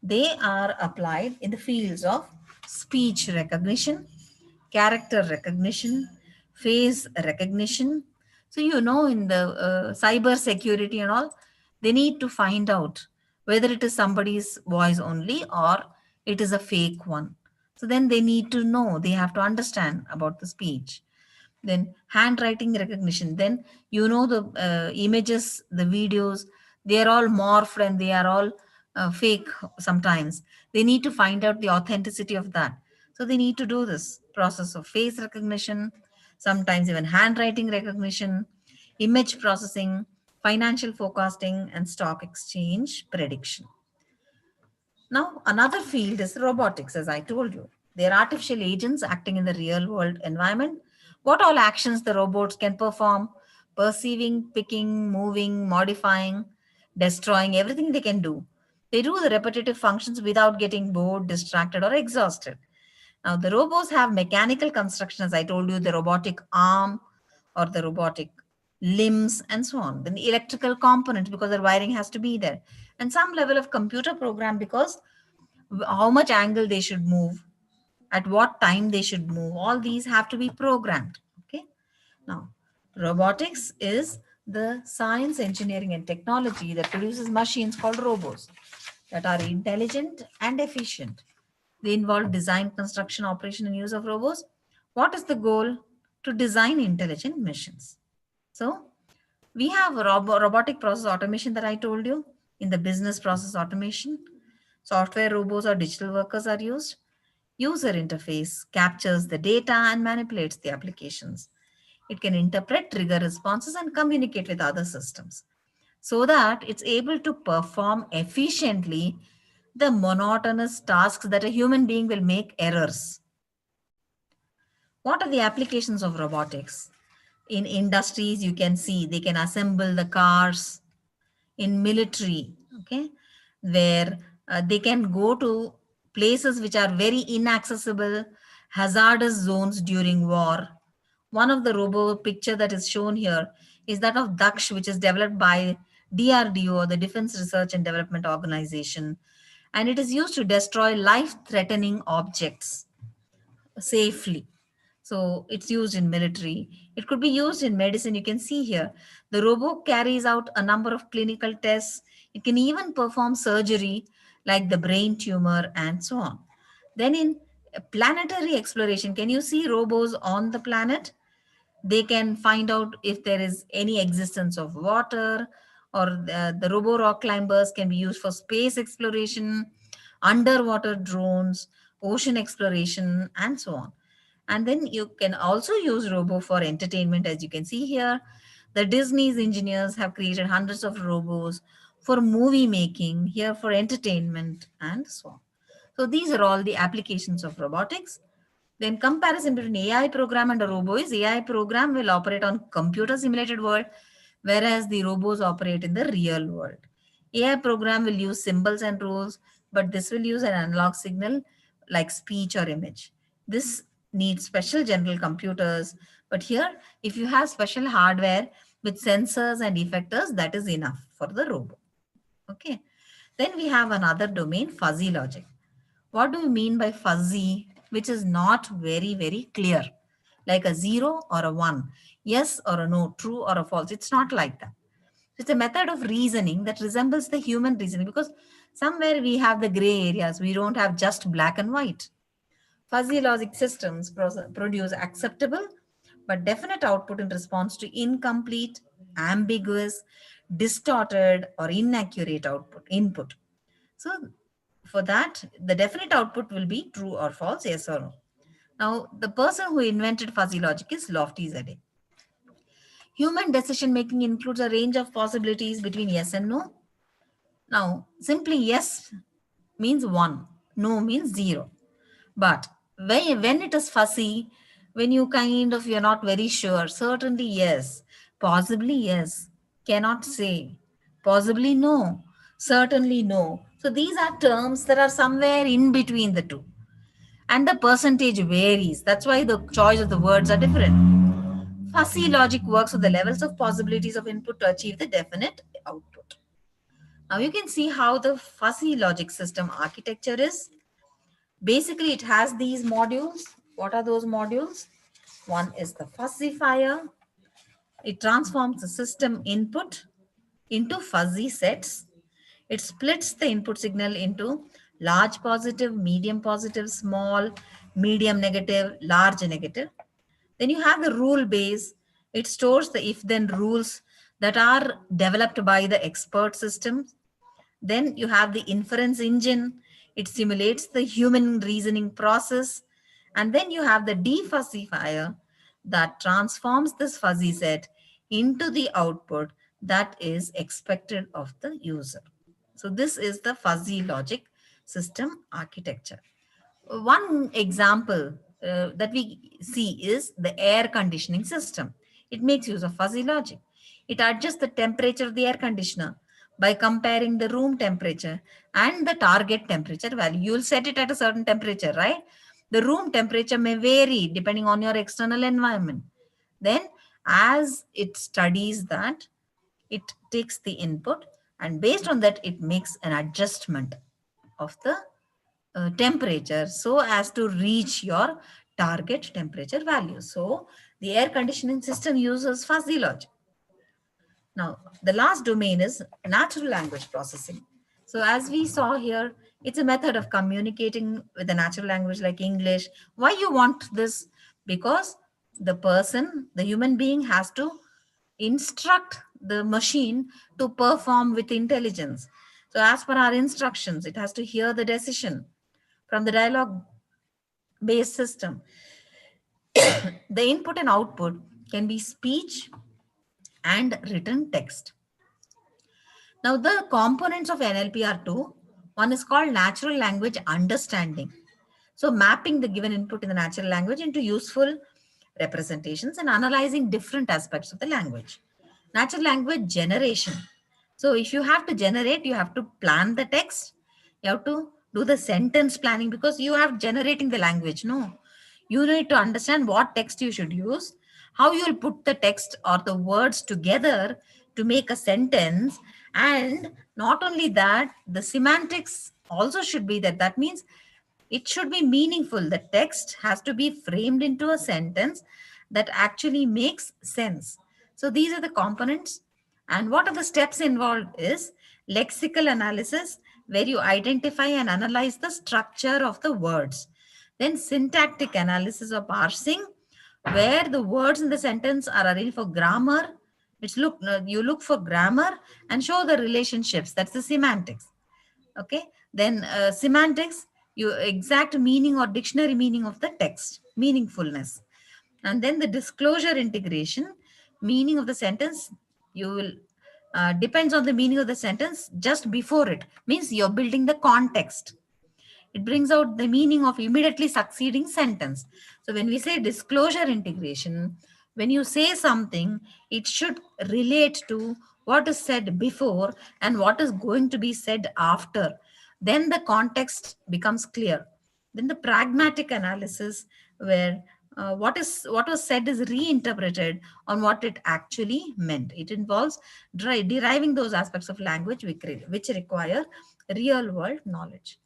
They are applied in the fields of speech recognition, character recognition, face recognition. So, you know, in the cyber security and all, they need to find out whether it is somebody's voice only or it is a fake one. So then they need to know, they have to understand about the speech. Then handwriting recognition, then you know the images, the videos, they are all morphed and they are all fake. Sometimes they need to find out the authenticity of that, so they need to do this process of face recognition, sometimes even handwriting recognition, image processing, financial forecasting, and stock exchange prediction. Now, another field is robotics, as I told you. They are artificial agents acting in the real world environment. What all actions the robots can perform: perceiving, picking, moving, modifying, destroying, everything they can do. They do the repetitive functions without getting bored, distracted, or exhausted. Now, the robots have mechanical construction, as I told you, the robotic arm or the robotic limbs and so on. Then the electrical components, because the wiring has to be there. And some level of computer program, because how much angle they should move, at what time they should move, all these have to be programmed. Okay. Now, robotics is the science, engineering, and technology that produces machines called robots that are intelligent and efficient. They involve design, construction, operation, and use of robots. What is the goal? To design intelligent machines. So, we have robotic process automation that I told you. In the business process automation, software robots or digital workers are used. User interface captures the data and manipulates the applications. It can interpret, trigger responses, and communicate with other systems so that it's able to perform efficiently the monotonous tasks that a human being will make errors. What are the applications of robotics? In industries, you can see they can assemble the cars. In military, okay, where they can go to places which are very inaccessible, hazardous zones during war. One of the robo picture that is shown here is that of Daksh, which is developed by DRDO, the Defense Research and Development Organization, and it is used to destroy life-threatening objects safely. So it's used in military. It could be used in medicine. You can see here, the robot carries out a number of clinical tests. It can even perform surgery like the brain tumor and so on. Then in planetary exploration, can you see robots on the planet? They can find out if there is any existence of water, or the robo rock climbers can be used for space exploration, underwater drones, ocean exploration, and so on. And then you can also use robo for entertainment. As you can see here, the Disney's engineers have created hundreds of robots for movie making, here for entertainment, and so on. So these are all the applications of robotics. Then comparison between AI program and a robo is AI program will operate on computer simulated world, whereas the robots operate in the real world. AI program will use symbols and rules, but this will use an analog signal like speech or image. This needs special general computers, but here if you have special hardware with sensors and effectors, that is enough for the robot. Okay. Then we have another domain, fuzzy logic. What do you mean by fuzzy, which is not very clear, like a 0 or a 1, yes or a no, true or a false? It's not like that. It's a method of reasoning that resembles the human reasoning, because somewhere we have the gray areas. We don't have just black and white. Fuzzy logic systems produce acceptable but definite output in response to incomplete, ambiguous, distorted, or inaccurate input. So for that, the definite output will be true or false, yes or no. Now, the person who invented fuzzy logic is Lofty Zade. Human decision making includes a range of possibilities between yes and no. Now, simply yes means 1, no means 0. But when it is fuzzy, when you're not very sure, certainly yes, possibly yes, cannot say, possibly no, certainly no. So these are terms that are somewhere in between the two. And the percentage varies. That's why the choice of the words are different. Fuzzy logic works with the levels of possibilities of input to achieve the definite output. Now you can see how the fuzzy logic system architecture is. Basically, it has these modules. What are those modules? One is the fuzzifyer. It transforms the system input into fuzzy sets. It splits the input signal into large positive, medium positive, small, medium negative, large negative. Then you have the rule base. It stores the if then rules that are developed by the expert systems. Then you have the inference engine. It simulates the human reasoning process. And then you have the defuzzifier that transforms this fuzzy set into the output that is expected of the user. So this is the fuzzy logic system architecture. One example that we see is the air conditioning system. It makes use of fuzzy logic. It adjusts the temperature of the air conditioner by comparing the room temperature and the target temperature value. You will set it at a certain temperature, right? The room temperature may vary depending on your external environment. Then, as it studies that, it takes the input, and based on that, it makes an adjustment of the temperature so as to reach your target temperature value. So the air conditioning system uses fuzzy logic. Now, the last domain is natural language processing. So as we saw here, it's a method of communicating with a natural language like English. Why you want this? Because the human being has to instruct the machine to perform with intelligence. So as per our instructions, it has to hear the decision from the dialogue based system. The input and output can be speech and written text. Now, the components of NLP are two. One is called natural language understanding. So, mapping the given input in the natural language into useful representations and analyzing different aspects of the language. Natural language generation. So, if you have to generate, you have to plan the text. You have to do the sentence planning because you have generating the language. No, you need to understand what text you should use, how you will put the text or the words together to make a sentence, and not only that, the semantics also should be there. That means it should be meaningful. The text has to be framed into a sentence that actually makes sense. So these are the components. And what are the steps involved is lexical analysis, where you identify and analyze the structure of the words. Then syntactic analysis or parsing, where the words in the sentence are arranged for grammar. You look for grammar and show the relationships. That's the semantics. Okay. Then semantics, you exact meaning or dictionary meaning of the text, meaningfulness. And then the disclosure integration, meaning of the sentence, you will depends on the meaning of the sentence just before it, means you're building the context. It brings out the meaning of immediately succeeding sentence. So when we say disclosure integration, when you say something, it should relate to what is said before and what is going to be said after. Then the context becomes clear. Then the pragmatic analysis, where what was said is reinterpreted on what it actually meant. It involves deriving those aspects of language which require real world knowledge.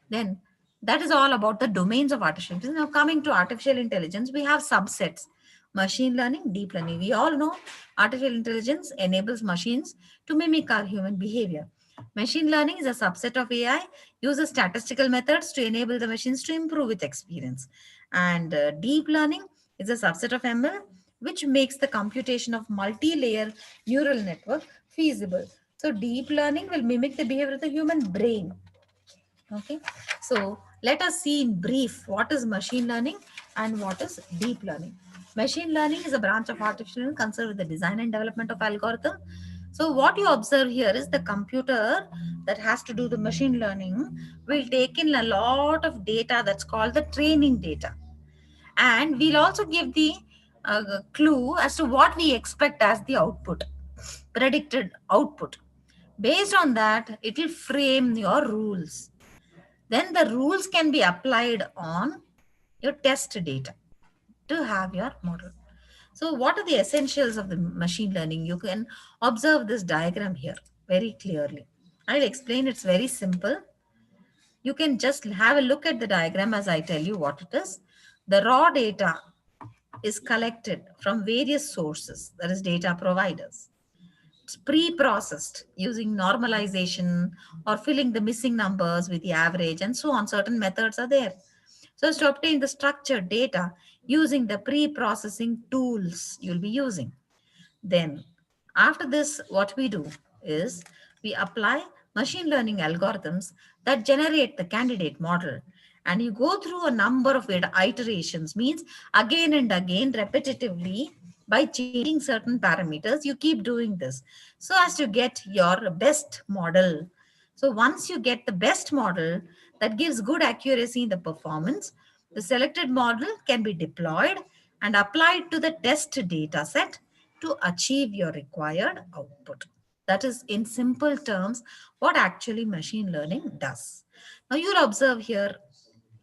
Then that is all about the domains of artificial intelligence. Now coming to artificial intelligence, we have subsets: machine learning, deep learning. We all know artificial intelligence enables machines to mimic our human behavior. Machine learning is a subset of AI, uses statistical methods to enable the machines to improve with experience. And deep learning is a subset of ML, which makes the computation of multi-layer neural network feasible. So deep learning will mimic the behavior of the human brain. Okay, so let us see in brief what is machine learning and what is deep learning. Machine learning is a branch of artificial intelligence concerned with the design and development of algorithm So what you observe here is the computer that has to do the machine learning will take in a lot of data that's called the training data. And we'll also give the clue as to what we expect as the output, predicted output. Based on that, it will frame your rules. Then the rules can be applied on your test data to have your model. So what are the essentials of the machine learning? You can observe this diagram here very clearly. I'll explain. It's very simple. You can just have a look at the diagram as I tell you what it is. The raw data is collected from various sources, that is data providers. It's pre-processed using normalization or filling the missing numbers with the average and so on. Certain methods are there. So as to obtain the structured data using the pre-processing tools you'll be using. Then after this, what we do is we apply machine learning algorithms that generate the candidate model. And you go through a number of iterations, means again and again, repetitively, by changing certain parameters, you keep doing this so as to get your best model. So once you get the best model that gives good accuracy in the performance, the selected model can be deployed and applied to the test data set to achieve your required output. That is, in simple terms, what actually machine learning does. Now you'll observe here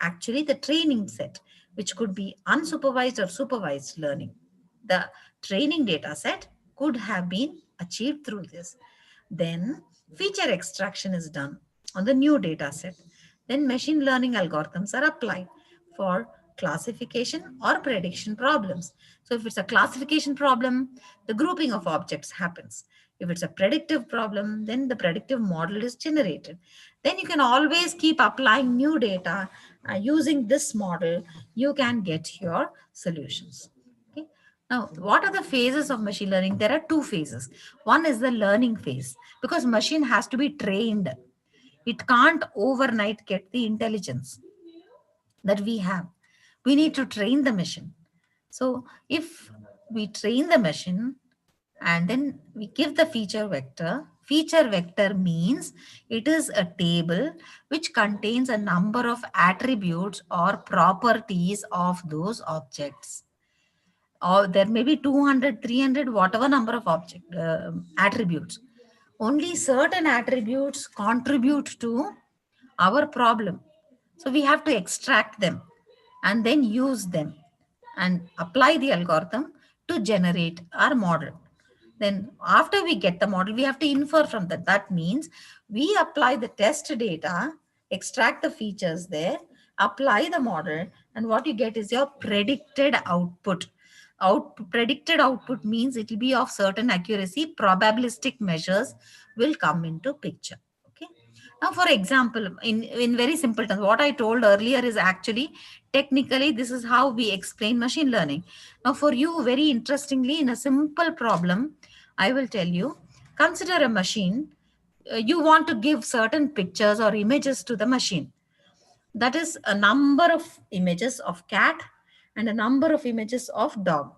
actually the training set, which could be unsupervised or supervised learning. The training data set could have been achieved through this. Then feature extraction is done on the new data set. Then machine learning algorithms are applied for classification or prediction problems. So if it's a classification problem, the grouping of objects happens. If it's a predictive problem, then the predictive model is generated. Then you can always keep applying new data. Using this model, you can get your solutions. Okay. Now, what are the phases of machine learning? There are two phases. One is the learning phase, because machine has to be trained. It can't overnight get the intelligence that we have. We need to train the machine. So if we train the machine and then we give the feature vector means it is a table which contains a number of attributes or properties of those objects. Or there may be 200, 300, whatever number of attributes. Only certain attributes contribute to our problem. So we have to extract them and then use them and apply the algorithm to generate our model. Then after we get the model, we have to infer from that. That means we apply the test data, extract the features there, apply the model, and what you get is your predicted output. Predicted output means it will be of certain accuracy. Probabilistic measures will come into picture. Okay. Now, for example, in very simple terms, what I told earlier is actually technically this is how we explain machine learning. Now, for you, very interestingly, in a simple problem, I will tell you, consider a machine. You want to give certain pictures or images to the machine. That is a number of images of cat and a number of images of dog.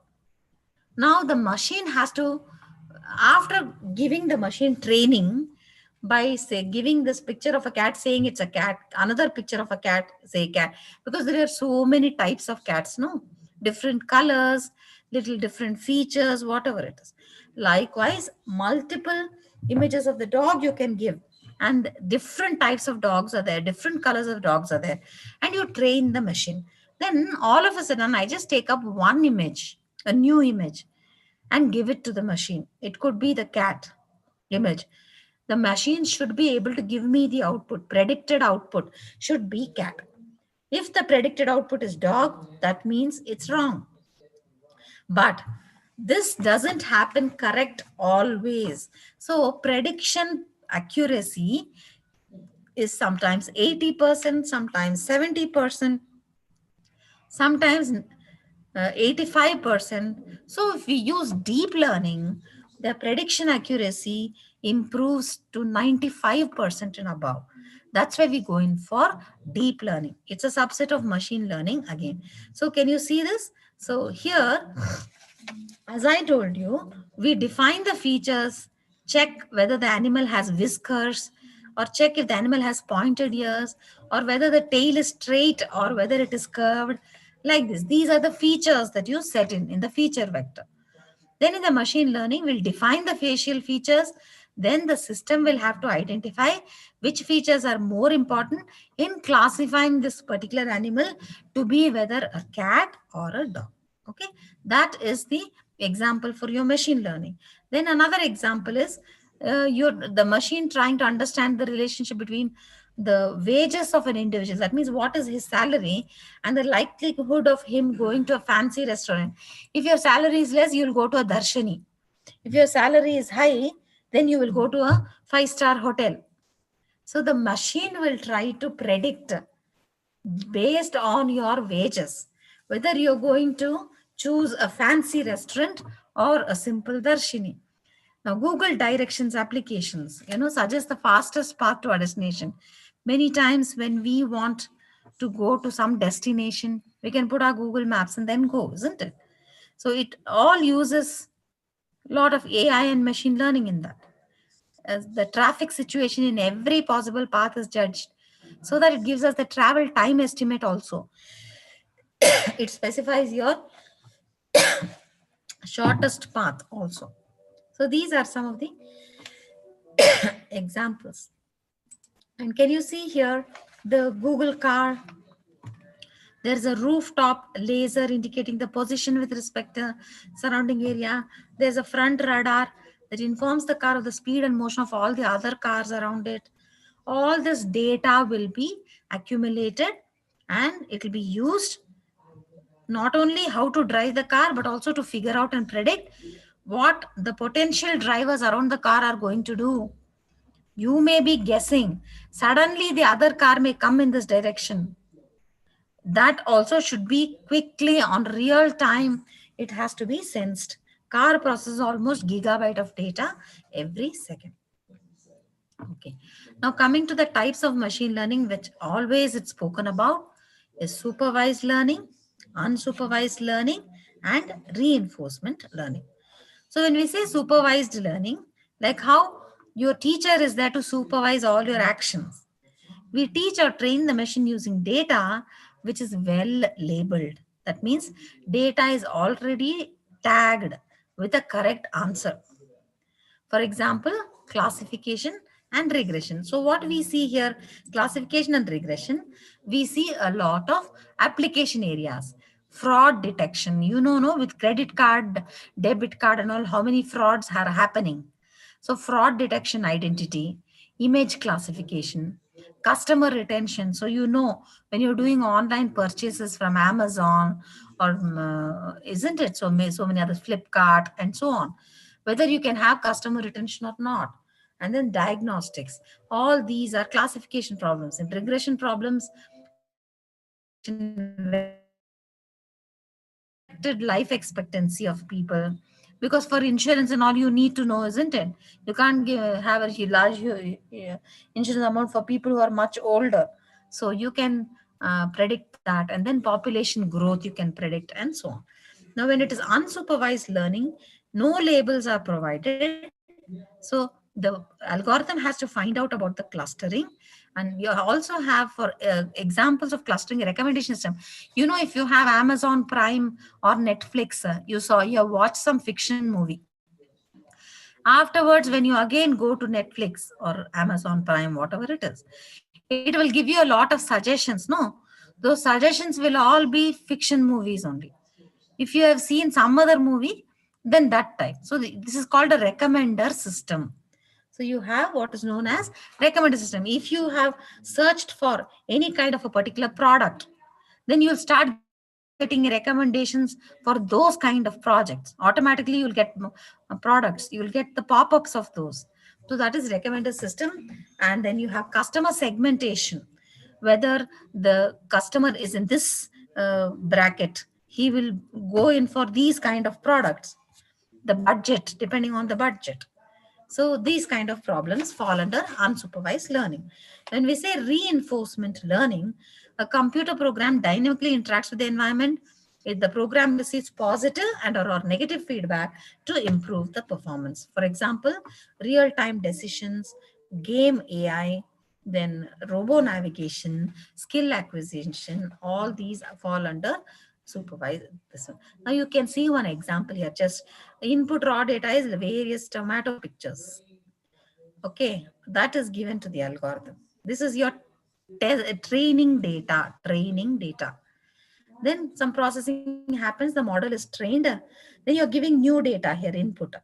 Now the machine has to, after giving the machine training by say giving this picture of a cat, saying it's a cat, another picture of a cat, say cat, because there are so many types of cats, no? Different colors, little different features, whatever it is. Likewise, multiple images of the dog you can give, and different types of dogs are there, different colors of dogs are there, and you train the machine. Then all of a sudden, I just take up one image, a new image, and give it to the machine. It could be the cat image. The machine should be able to give me the output. Predicted output should be cat. If the predicted output is dog, that means it's wrong. But this doesn't happen correct always. So prediction accuracy is sometimes 80%, sometimes 70%, sometimes 85%. So if we use deep learning, the prediction accuracy improves to 95% and above. That's why we go in for deep learning. It's a subset of machine learning again. So can you see this? So here, as I told you, we define the features, check whether the animal has whiskers, or check if the animal has pointed ears, or whether the tail is straight or whether it is curved, like this. These are the features that you set in the feature vector. Then in the machine learning, we'll define the facial features. Then the system will have to identify which features are more important in classifying this particular animal to be whether a cat or a dog. Okay, that is the example for your machine learning. Then another example is the machine trying to understand the relationship between the wages of an individual. That means what is his salary and the likelihood of him going to a fancy restaurant. If your salary is less, you'll go to a Darshani. If your salary is high, then you will go to a five-star hotel. So the machine will try to predict based on your wages whether you're going to choose a fancy restaurant or a simple Darshini. Now, Google Directions applications, suggest the fastest path to our destination. Many times when we want to go to some destination, we can put our Google Maps and then go, isn't it? So it all uses a lot of AI and machine learning in that. As the traffic situation in every possible path is judged, so that it gives us the travel time estimate also. It specifies your shortest path also. So these are some of the examples. And can you see here the Google car? There's a rooftop laser indicating the position with respect to surrounding area. There's a front radar that informs the car of the speed and motion of all the other cars around it. All this data will be accumulated and it will be used not only how to drive the car, but also to figure out and predict what the potential drivers around the car are going to do. You may be guessing, suddenly the other car may come in this direction. That also should be quickly on real time. It has to be sensed. Car processes almost gigabyte of data every second. Okay. Now coming to the types of machine learning, which always it's spoken about, is supervised learning, unsupervised learning, and reinforcement learning. So when we say supervised learning, like how your teacher is there to supervise all your actions. We teach or train the machine using data which is well labeled. That means data is already tagged with a correct answer. For example, classification and regression. So what we see here, classification and regression, we see a lot of application areas. Fraud detection, no, with credit card, debit card and all, how many frauds are happening. So fraud detection, identity, image classification, customer retention. So when you're doing online purchases from Amazon or isn't it so many others, Flipkart and so on, whether you can have customer retention or not. And then diagnostics. All these are classification problems. And regression problems, expected life expectancy of people. Because for insurance and all, you need to know, isn't it? You can't have a large insurance amount for people who are much older. So you can predict that. And then population growth you can predict and so on. Now, when it is unsupervised learning, no labels are provided. So the algorithm has to find out about the clustering. And you also have for examples of clustering a recommendation system. If you have Amazon Prime or Netflix, you have watched some fiction movie. Afterwards, when you again go to Netflix or Amazon Prime, whatever it is, it will give you a lot of suggestions. No, those suggestions will all be fiction movies only. If you have seen some other movie, then that type. So this is called a recommender system. So you have what is known as recommender system. If you have searched for any kind of a particular product, then you'll start getting recommendations for those kind of projects. Automatically, you'll get products. You'll get the pop-ups of those. So that is recommender system. And then you have customer segmentation. Whether the customer is in this bracket, he will go in for these kind of products. The budget, depending on the budget. So these kind of problems fall under unsupervised learning. When we say reinforcement learning, a computer program dynamically interacts with the environment If the program receives positive and or negative feedback to improve the performance. For example, real-time decisions, game AI, then robo navigation, skill acquisition, all these fall under supervised this one. Now you can see one example here. Just input raw data is the various tomato pictures. Okay, that is given to the algorithm. This is your training data, Then some processing happens, the model is trained. Then you're giving new data here, input.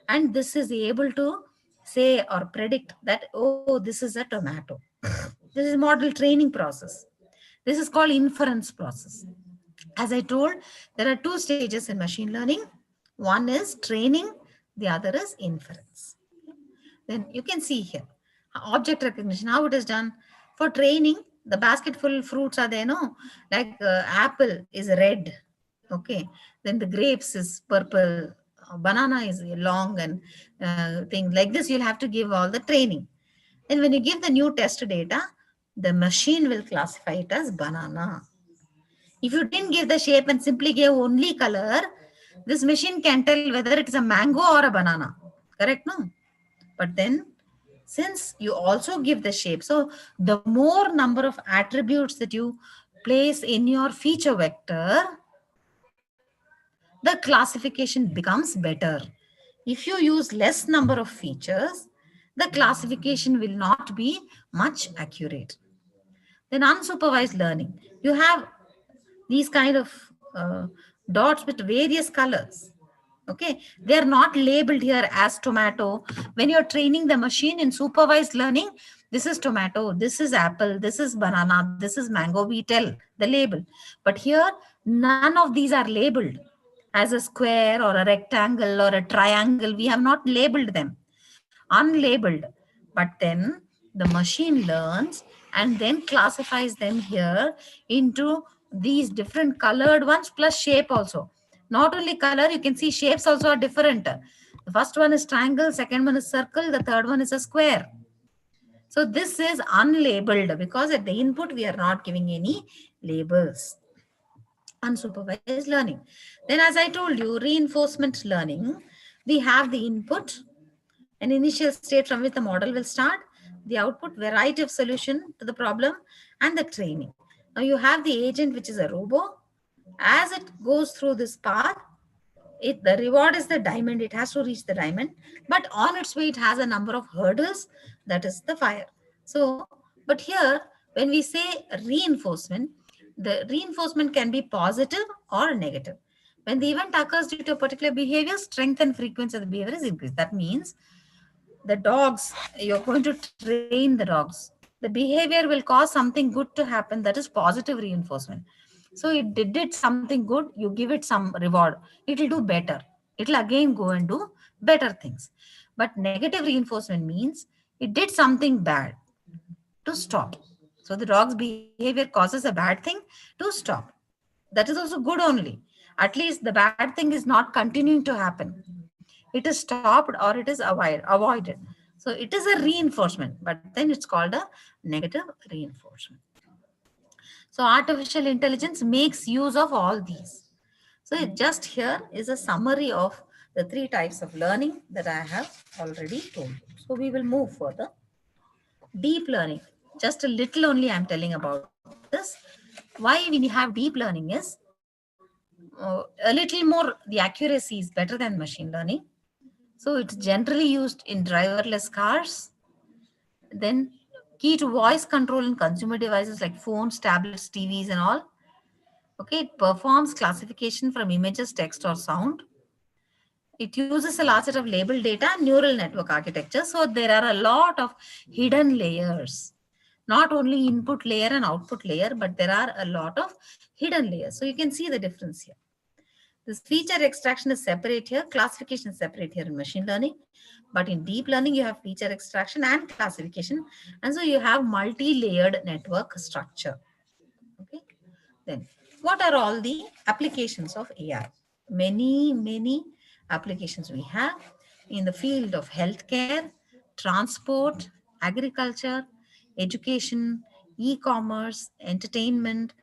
And this is able to say or predict that, oh, this is a tomato. This is model training process. This is called inference process. As I told, there are two stages in machine learning. One is training, the other is inference. Then you can see here object recognition, how it is done. For training, the basket full fruits are there, no? Like apple is red, okay. Then the grapes is purple, banana is long, and things like this. You'll have to give all the training. Then when you give the new test data, the machine will classify it as banana. If you didn't give the shape and simply gave only color, this machine can tell whether it is a mango or a banana. Correct, no? But then, since you also give the shape, so the more number of attributes that you place in your feature vector, the classification becomes better. If you use less number of features, the classification will not be much accurate. Then unsupervised learning. You have these kind of dots with various colors. Okay, they are not labeled here as tomato. When you're training the machine in supervised learning, this is tomato, this is apple, this is banana, this is mango, we tell the label. But here, none of these are labeled as a square or a rectangle or a triangle. We have not labeled them, unlabeled. But then the machine learns and then classifies them here into these different colored ones plus shape also. Not only color, you can see shapes also are different. The first one is triangle, second one is circle, the third one is a square. So this is unlabeled because at the input we are not giving any labels. Unsupervised learning. Then as I told you, reinforcement learning, we have the input, an initial state from which the model will start, the output, variety of solution to the problem, and the training. Now you have the agent, which is a robo. As it goes through this path, the reward is the diamond. It has to reach the diamond, but on its way, it has a number of hurdles. That is the fire. So, but here, when we say reinforcement, the reinforcement can be positive or negative. When the event occurs due to a particular behavior, strength and frequency of the behavior is increased. That means the dogs, you're going to train the dogs. The behavior will cause something good to happen. That is positive reinforcement. So it did something good, you give it some reward. It will do better. It will again go and do better things. But negative reinforcement means it did something bad to stop. So the dog's behavior causes a bad thing to stop. That is also good only. At least the bad thing is not continuing to happen. It is stopped or it is avoided. So it is a reinforcement, but then it's called a negative reinforcement. So artificial intelligence makes use of all these. So just here is a summary of the three types of learning that I have already told you. So we will move further. Deep learning, just a little only I'm telling about this. Why when you have deep learning is a little more, the accuracy is better than machine learning. So it's generally used in driverless cars. Then key to voice control in consumer devices like phones, tablets, TVs and all. Okay, it performs classification from images, text or sound. It uses a large set of labeled data and neural network architecture. So there are a lot of hidden layers. Not only input layer and output layer, but there are a lot of hidden layers. So you can see the difference here. This feature extraction is separate here, classification is separate here in machine learning. But in deep learning, you have feature extraction and classification. And so you have multi-layered network structure. Okay. Then what are all the applications of AI? Many applications we have in the field of healthcare, transport, agriculture, education, e-commerce, entertainment,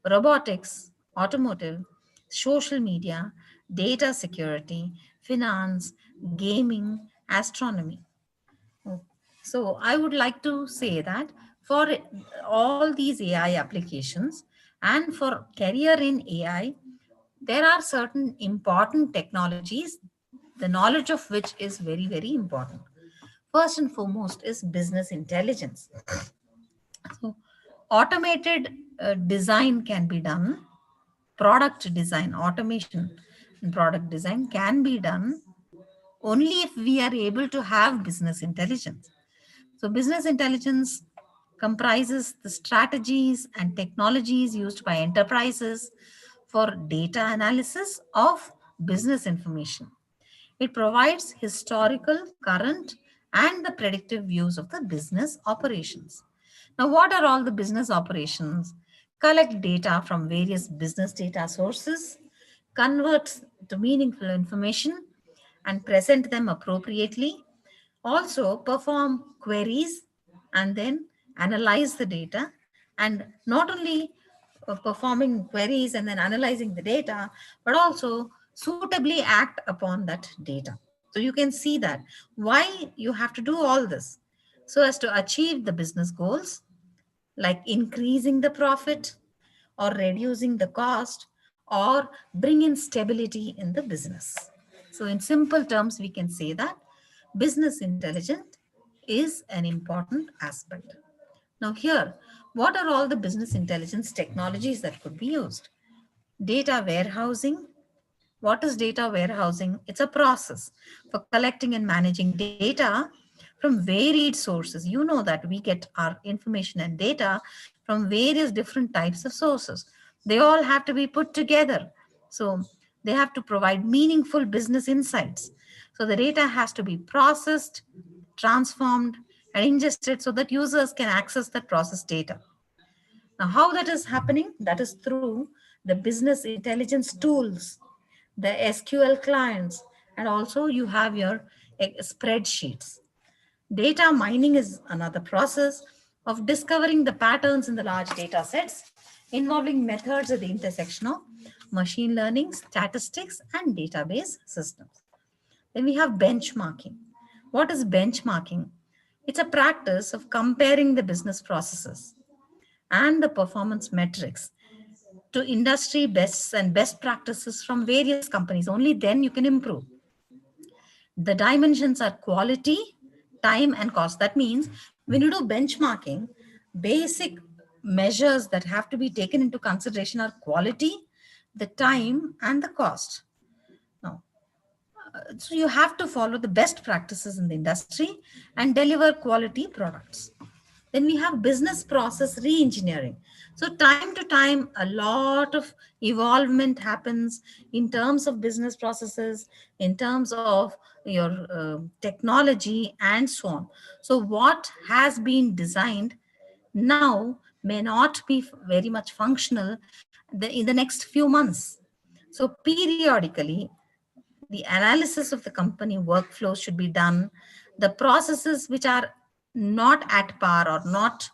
robotics, automotive, social media, data security, finance, gaming, astronomy. Oh, so I would like to say that for all these AI applications and for career in AI, there are certain important technologies, the knowledge of which is very, very important. First and foremost is business intelligence. So, automated design can be done, product design, automation and product design can be done only if we are able to have business intelligence. So, business intelligence comprises the strategies and technologies used by enterprises for data analysis of business information. It provides historical, current, and the predictive views of the business operations. Now, what are all the business operations? Collect data from various business data sources, convert to meaningful information, and present them appropriately. Also, perform queries and then analyze the data. And not only performing queries and then analyzing the data, but also suitably act upon that data. So you can see that why you have to do all this so as to achieve the business goals like increasing the profit or reducing the cost or bring in stability in the business. So in simple terms, we can say that business intelligence is an important aspect. Now here, what are all the business intelligence technologies that could be used? Data warehousing. What is data warehousing? It's a process for collecting and managing data from varied sources. You know that we get our information and data from various different types of sources. They all have to be put together. So they have to provide meaningful business insights. So the data has to be processed, transformed, and ingested so that users can access that processed data. Now, how that is happening? That is through the business intelligence tools, the SQL clients, and also you have your spreadsheets. Data mining is another process of discovering the patterns in the large data sets involving methods at the intersection of machine learning, statistics, and database systems. Then we have benchmarking. What is benchmarking? It's a practice of comparing the business processes and the performance metrics to industry bests and best practices from various companies. Only then you can improve. The dimensions are quality, time, and cost. That means when you do benchmarking, basic measures that have to be taken into consideration are quality, the time, and the cost. Now, so you have to follow the best practices in the industry and deliver quality products. Then we have business process re-engineering. So time to time, a lot of evolvement happens in terms of business processes, in terms of your technology, and so on. So what has been designed now may not be very much functional in the next few months. So periodically, the analysis of the company workflows should be done. The processes which are not at par or not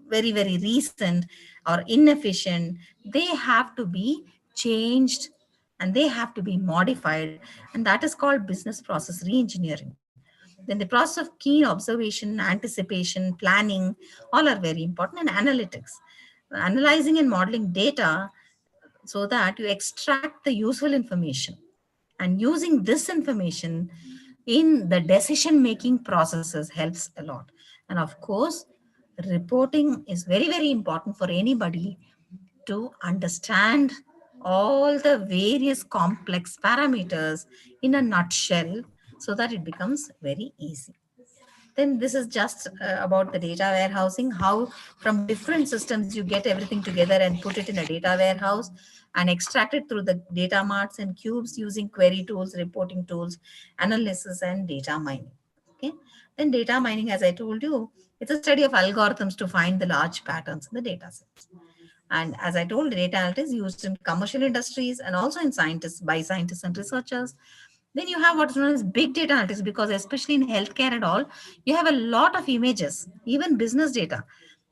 very very recent or inefficient, they have to be changed and they have to be modified, and that is called business process reengineering. Then the process of keen observation, anticipation, planning, all are very important, and analytics, analyzing and modeling data so that you extract the useful information and using this information in the decision making processes helps a lot. And of course, reporting is very very important for anybody to understand all the various complex parameters in a nutshell so that it becomes very easy. Then this is just about the data warehousing, how from different systems you get everything together and put it in a data warehouse and extract it through the data marts and cubes using query tools, reporting tools, analysis, and data mining. Okay. Then data mining, as I told you, it's a study of algorithms to find the large patterns in the data sets. And as I told, data analytics is used in commercial industries and also in scientists, by scientists and researchers. Then you have what's known as big data analytics, because especially in healthcare and all, you have a lot of images, even business data.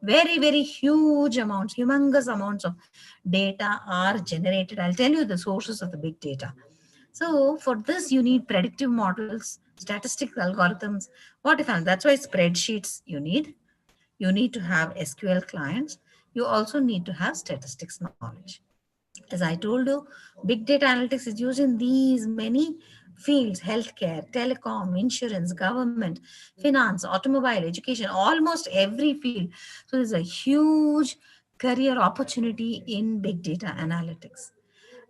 Very, very huge amounts, humongous amounts of data are generated. I'll tell you the sources of the big data. So for this, you need predictive models, statistical algorithms. What if, and that's why spreadsheets you need. You need to have SQL clients. You also need to have statistics knowledge. As I told you, big data analytics is used in these many fields: healthcare, telecom, insurance, government, finance, automobile, education, almost every field. So there's a huge career opportunity in big data analytics.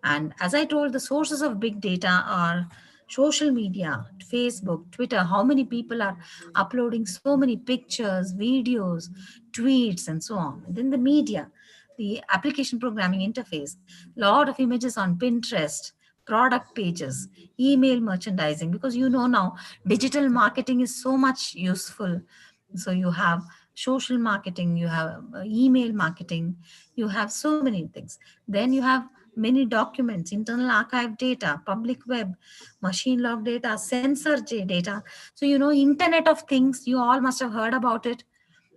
And as I told, the sources of big data are social media, Facebook, Twitter. How many people are uploading so many pictures, videos, tweets, and so on. And then the media, the application programming interface, lot of images on Pinterest, product pages, email merchandising, because you know now digital marketing is so much useful. So you have social marketing, you have email marketing, you have so many things. Then you have many documents, internal archive data, public web, machine log data, sensor data. So you know, internet of things, you all must have heard about it.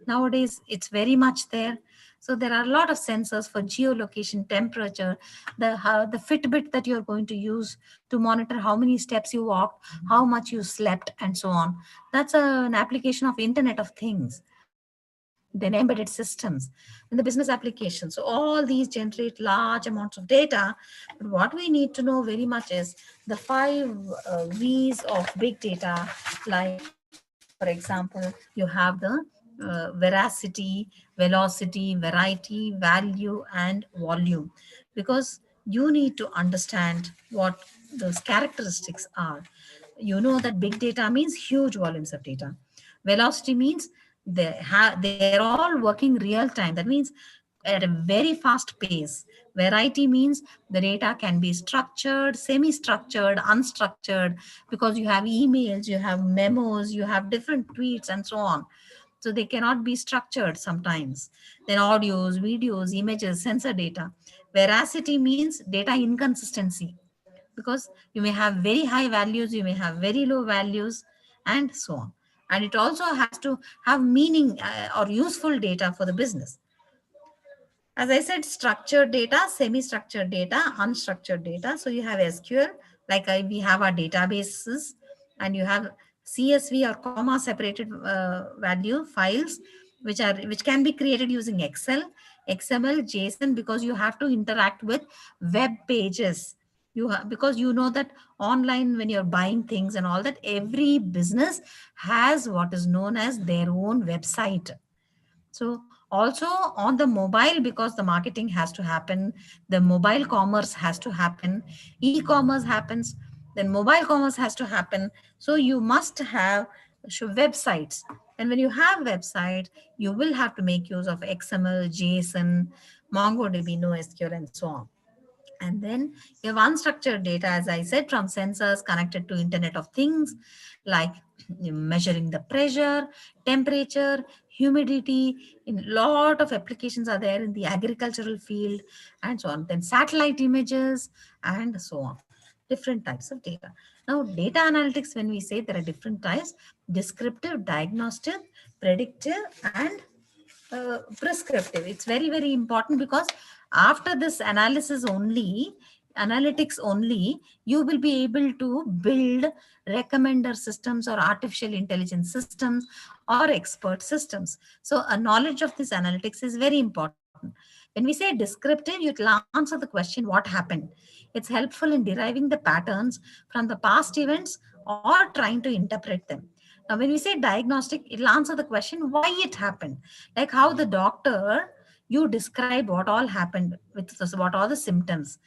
Nowadays it's very much there. So there are a lot of sensors for geolocation, temperature, the Fitbit that you're going to use to monitor how many steps you walked, how much you slept, and so on. That's an application of internet of things. Then embedded systems and the business applications. So all these generate large amounts of data. But what we need to know very much is the five V's of big data. Like, for example, you have the veracity, velocity, variety, value, and volume. Because you need to understand what those characteristics are. You know that big data means huge volumes of data. Velocity means they're all working real time. That means at a very fast pace. Variety means the data can be structured, semi-structured, unstructured, because you have emails, you have memos, you have different tweets, and so on. So they cannot be structured sometimes. Then audios, videos, images, sensor data. Veracity means data inconsistency, because you may have very high values, you may have very low values, and so on. And it also has to have meaning or useful data for the business. As I said, structured data, semi-structured data, unstructured data. So you have SQL, like we have our databases, and you have CSV or comma separated value files, which can be created using Excel, XML, JSON, because you have to interact with web pages. Because you know that online, when you're buying things and all that, every business has what is known as their own website. So also on the mobile, because the marketing has to happen, the mobile commerce has to happen, e-commerce happens, then mobile commerce has to happen. So you must have websites. And when you have website, you will have to make use of XML, JSON, MongoDB, NoSQL, and so on. And then you have unstructured data, as I said, from sensors connected to Internet of Things, like measuring the pressure, temperature, humidity. In lot of applications are there in the agricultural field, and so on. Then satellite images, and so on. Different types of data. Now, data analytics, when we say there are different types: descriptive, diagnostic, predictive, and prescriptive. It's very, very important, because after this analytics only, you will be able to build recommender systems or artificial intelligence systems or expert systems. So a knowledge of this analytics is very important. When we say descriptive, you will answer the question, what happened? It's helpful in deriving the patterns from the past events or trying to interpret them. Now, when we say diagnostic, it'll answer the question why it happened. Like how the doctor, you describe what all happened with this, what are the symptoms.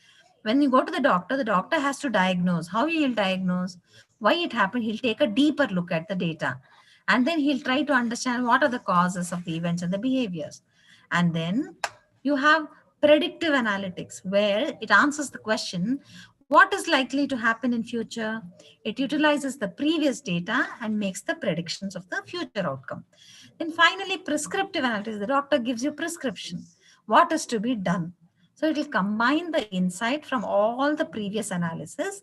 When you go to the doctor has to diagnose. How he'll diagnose? Why it happened? He'll take a deeper look at the data. And then he'll try to understand what are the causes of the events and the behaviors. And then you have predictive analytics, where it answers the question, what is likely to happen in future? It utilizes the previous data and makes the predictions of the future outcome. Then finally, prescriptive analytics, the doctor gives you prescription, what is to be done. So it will combine the insight from all the previous analysis,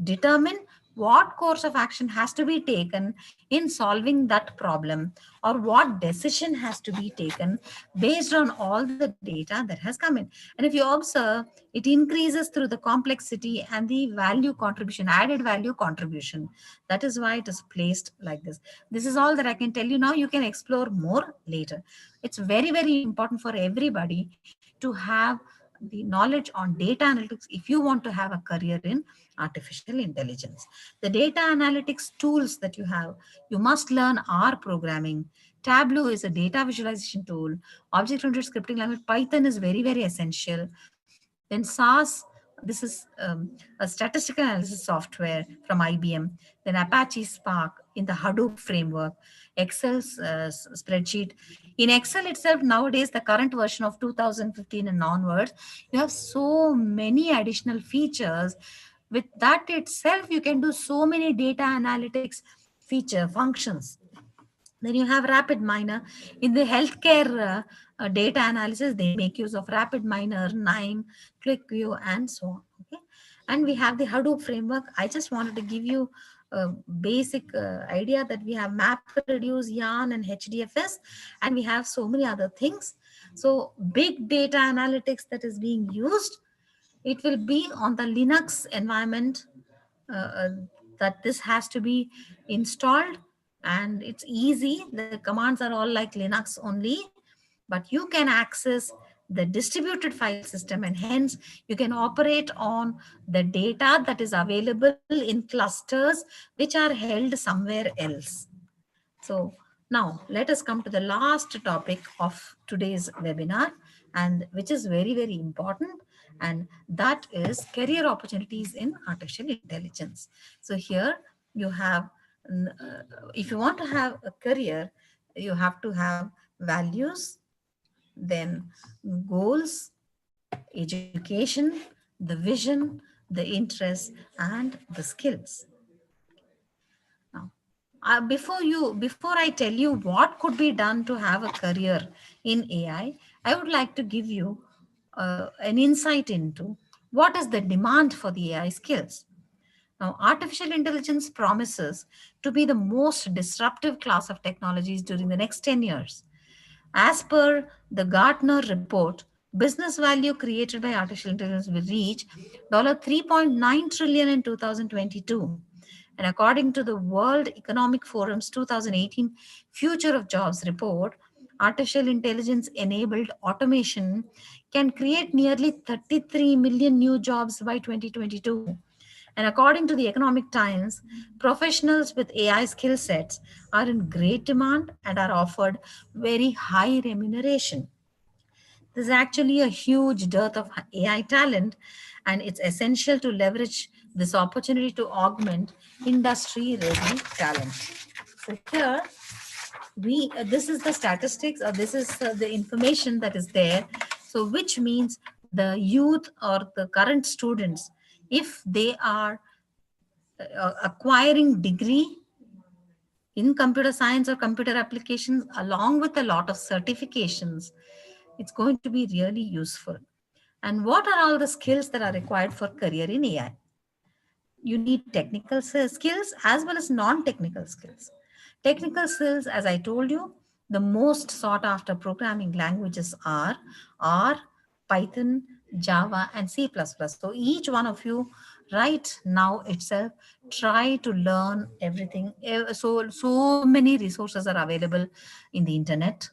determine what course of action has to be taken in solving that problem, or what decision has to be taken based on all the data that has come in. And if you observe, it increases through the complexity and the value contribution, added value contribution. That is why it is placed like this. This is all that I can tell you now. You can explore more later. It's very, very important for everybody to have the knowledge on data analytics if you want to have a career in artificial intelligence. The data analytics tools that you have, you must learn R programming. Tableau is a data visualization tool. Object-oriented scripting language, Python is very, very essential. Then SAS, this is a statistical analysis software from IBM. Then Apache Spark in the Hadoop framework. Excel's spreadsheet. In Excel itself, nowadays, the current version of 2015 and onwards, you have so many additional features. With that itself, you can do so many data analytics feature functions. Then you have rapid miner. In the healthcare data analysis, they make use of rapid miner, NIME, QuickView, and so on. Okay, and we have the Hadoop framework. I just wanted to give you a basic idea that we have MapReduce, Yarn, and HDFS, and we have so many other things. So big data analytics that is being used, it will be on the Linux environment, uh, that this has to be installed, and it's easy. The commands are all like Linux only, but you can access the distributed file system, and hence you can operate on the data that is available in clusters which are held somewhere else. So now let us come to the last topic of today's webinar, and which is very, very important, and that is career opportunities in artificial intelligence. So here you have, if you want to have a career, you have to have values, then goals, education, the vision, the interests, and the skills. Now, before I tell you what could be done to have a career in I would like to give you an insight into what is the demand for the AI skills. Now, artificial intelligence promises to be the most disruptive class of technologies during the next 10 years. As per the Gartner report, business value created by artificial intelligence will reach $3.9 trillion in 2022. And according to the World Economic Forum's 2018 Future of Jobs report, artificial intelligence enabled automation can create nearly 33 million new jobs by 2022. And according to the Economic Times, professionals with AI skill sets are in great demand and are offered very high remuneration. There's actually a huge dearth of AI talent, and it's essential to leverage this opportunity to augment industry ready talent. So here this is the statistics, or this is the information that is there. So which means the youth or the current students, if they are acquiring degree in computer science or computer applications along with a lot of certifications, it's going to be really useful. And what are all the skills that are required for career in AI? You need technical skills as well as non-technical skills. Technical skills, as I told you, the most sought after programming languages are R, Python, Java, and C++. So each one of you right now itself, try to learn everything. So many resources are available in the internet.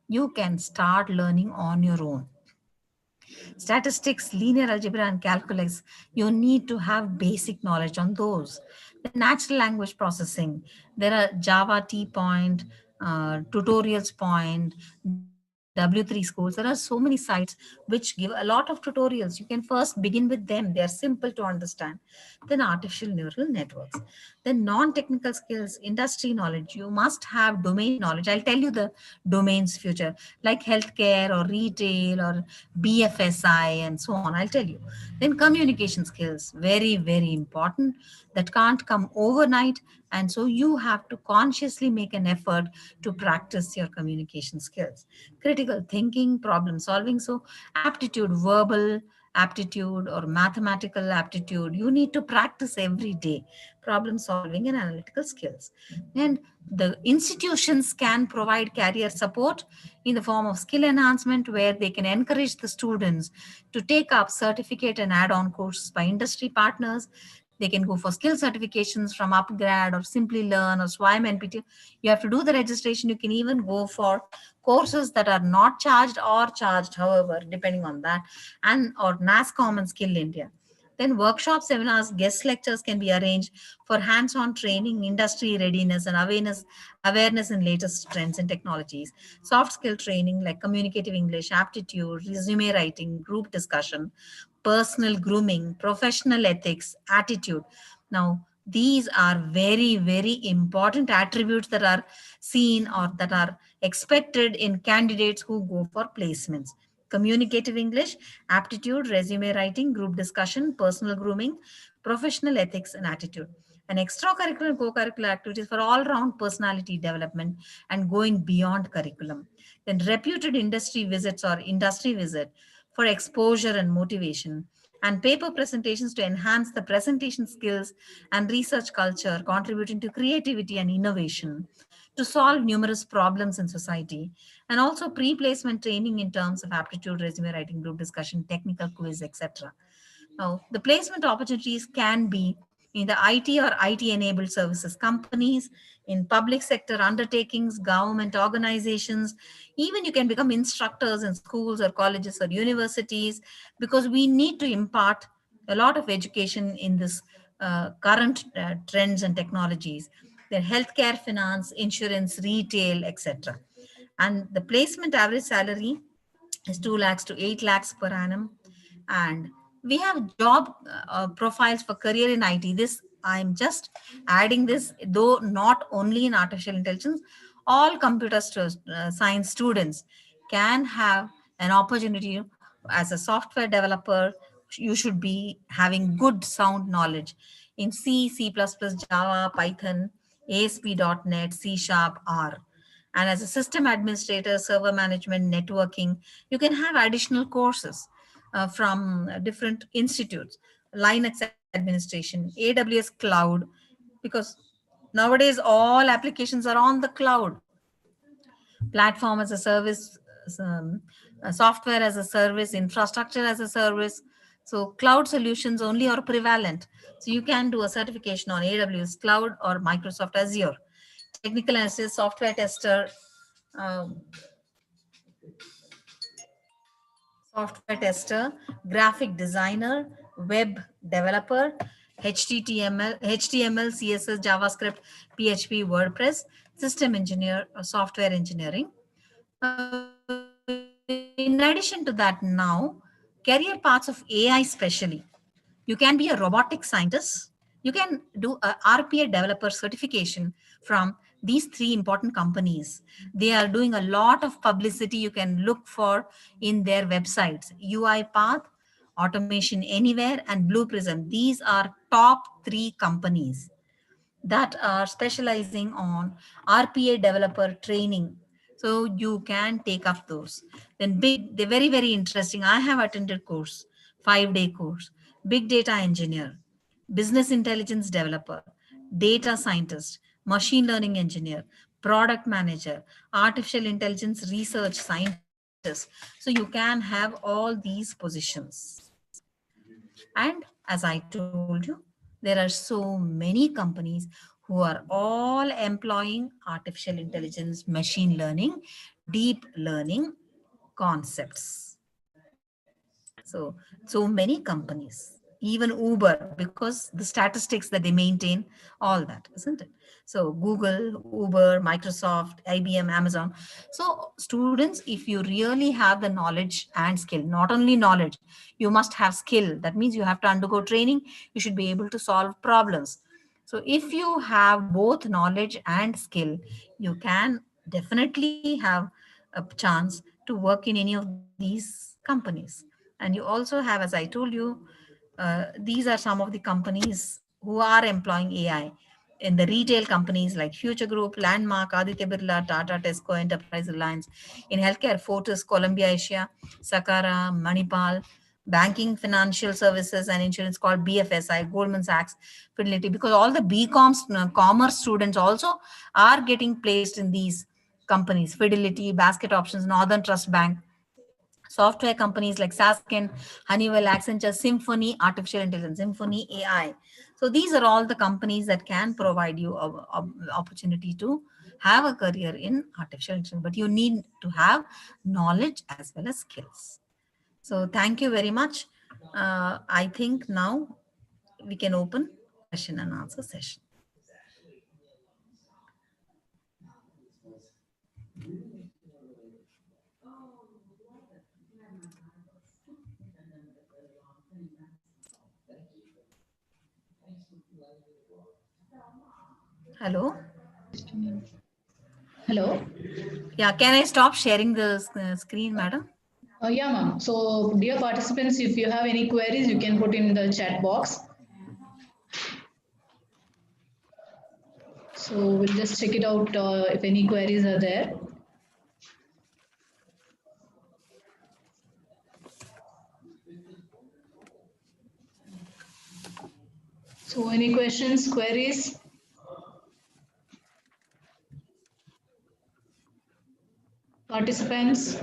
You can start learning on your own. Statistics, linear algebra, and calculus, you need to have basic knowledge on those. The natural language processing, there are Java T Point, tutorials point, W3 schools. There are so many sites which give a lot of tutorials. You can first begin with them. They are simple to understand. Then artificial neural networks. Then non-technical skills, industry knowledge. You must have domain knowledge. I'll tell you the domains future, like healthcare or retail or BFSI and so on. I'll tell you. Then communication skills, very, very important. That can't come overnight. And so you have to consciously make an effort to practice your communication skills. Critical thinking, problem solving. So aptitude, verbal, aptitude or mathematical aptitude, you need to practice every day problem solving and analytical skills. And the institutions can provide career support in the form of skill enhancement, where they can encourage the students to take up certificate and add-on courses by industry partners. They can go for skill certifications from Upgrad or Simply Learn or Swime NPT. You have to do the registration. You can even go for courses that are not charged or charged, however, depending on that, and or NASCOM and Skill India. Then workshop seminars, guest lectures can be arranged for hands-on training, industry readiness, and awareness in latest trends and technologies. Soft skill training like communicative English, aptitude, resume writing, group discussion, personal grooming, professional ethics, attitude. Now, these are very, very important attributes that are seen or that are expected in candidates who go for placements. Communicative English, aptitude, resume writing, group discussion, personal grooming, professional ethics, and attitude. And extracurricular and co-curricular activities for all-round personality development and going beyond curriculum. Then reputed industry visits or industry visit for exposure and motivation, and paper presentations to enhance the presentation skills and research culture, contributing to creativity and innovation, to solve numerous problems in society, and also pre-placement training in terms of aptitude, resume writing, group discussion, technical quiz, etc. Now, the placement opportunities can be in the IT or IT-enabled services companies, in public sector undertakings, government organizations. Even you can become instructors in schools or colleges or universities, because we need to impart a lot of education in this current trends and technologies. Then healthcare, finance, insurance, retail, etc. And the placement average salary is 2 lakhs to 8 lakhs per annum. And we have job profiles for career in IT. This, I'm just adding this, though not only in artificial intelligence, all science students can have an opportunity as a software developer. You should be having good sound knowledge in C, C++, Java, Python, ASP.NET, C Sharp, R. And as a system administrator, server management, networking, you can have additional courses from different institutes, Linux administration, AWS cloud, because nowadays all applications are on the cloud. Platform as a service, software as a service, infrastructure as a service. So cloud solutions only are prevalent. So you can do a certification on AWS cloud or Microsoft Azure. Technical analysis, software tester, um, graphic designer, web developer, HTML, CSS, JavaScript, PHP, WordPress, system engineer, or software engineering. In addition to that, now career paths of AI especially, you can be a robotic scientist. You can do a RPA developer certification from these three important companies. They are doing a lot of publicity. You can look for in their websites: UiPath, Automation Anywhere, and Blue Prism. These are top three companies that are specializing on RPA developer training. So you can take up those. Then they're very, very interesting. I have attended course, 5-day course, big data engineer, business intelligence developer, data scientist, machine learning engineer, product manager, artificial intelligence research scientist. So you can have all these positions. And as I told you, there are so many companies who are all employing artificial intelligence, machine learning, deep learning concepts. So many companies, even Uber, because the statistics that they maintain, all that, isn't it? So Google, Uber, Microsoft, IBM, Amazon. So students, if you really have the knowledge and skill, not only knowledge, you must have skill. That means you have to undergo training. You should be able to solve problems. So if you have both knowledge and skill, you can definitely have a chance to work in any of these companies. And you also have, as I told you, these are some of the companies who are employing AI in the retail companies like Future Group, Landmark, Aditya Birla, Tata, Tesco, Enterprise Reliance. In healthcare, Fortis, Columbia Asia, Sakara, Manipal, banking, financial services, and insurance called BFSI, Goldman Sachs, Fidelity, because all the BComs, commerce students also are getting placed in these companies, Fidelity, Basket Options, Northern Trust Bank, software companies like Sasken, Honeywell, Accenture, Symphony, Artificial Intelligence, Symphony AI. So these are all the companies that can provide you a opportunity to have a career in artificial intelligence, but you need to have knowledge as well as skills. So thank you very much. I think now we can open question and answer session. Hello. Hello. Yeah, can I stop sharing the screen, madam? Yeah, ma'am. So, dear participants, if you have any queries, you can put in the chat box. So, we'll just check it out if any queries are there. So, any questions, queries? Participants?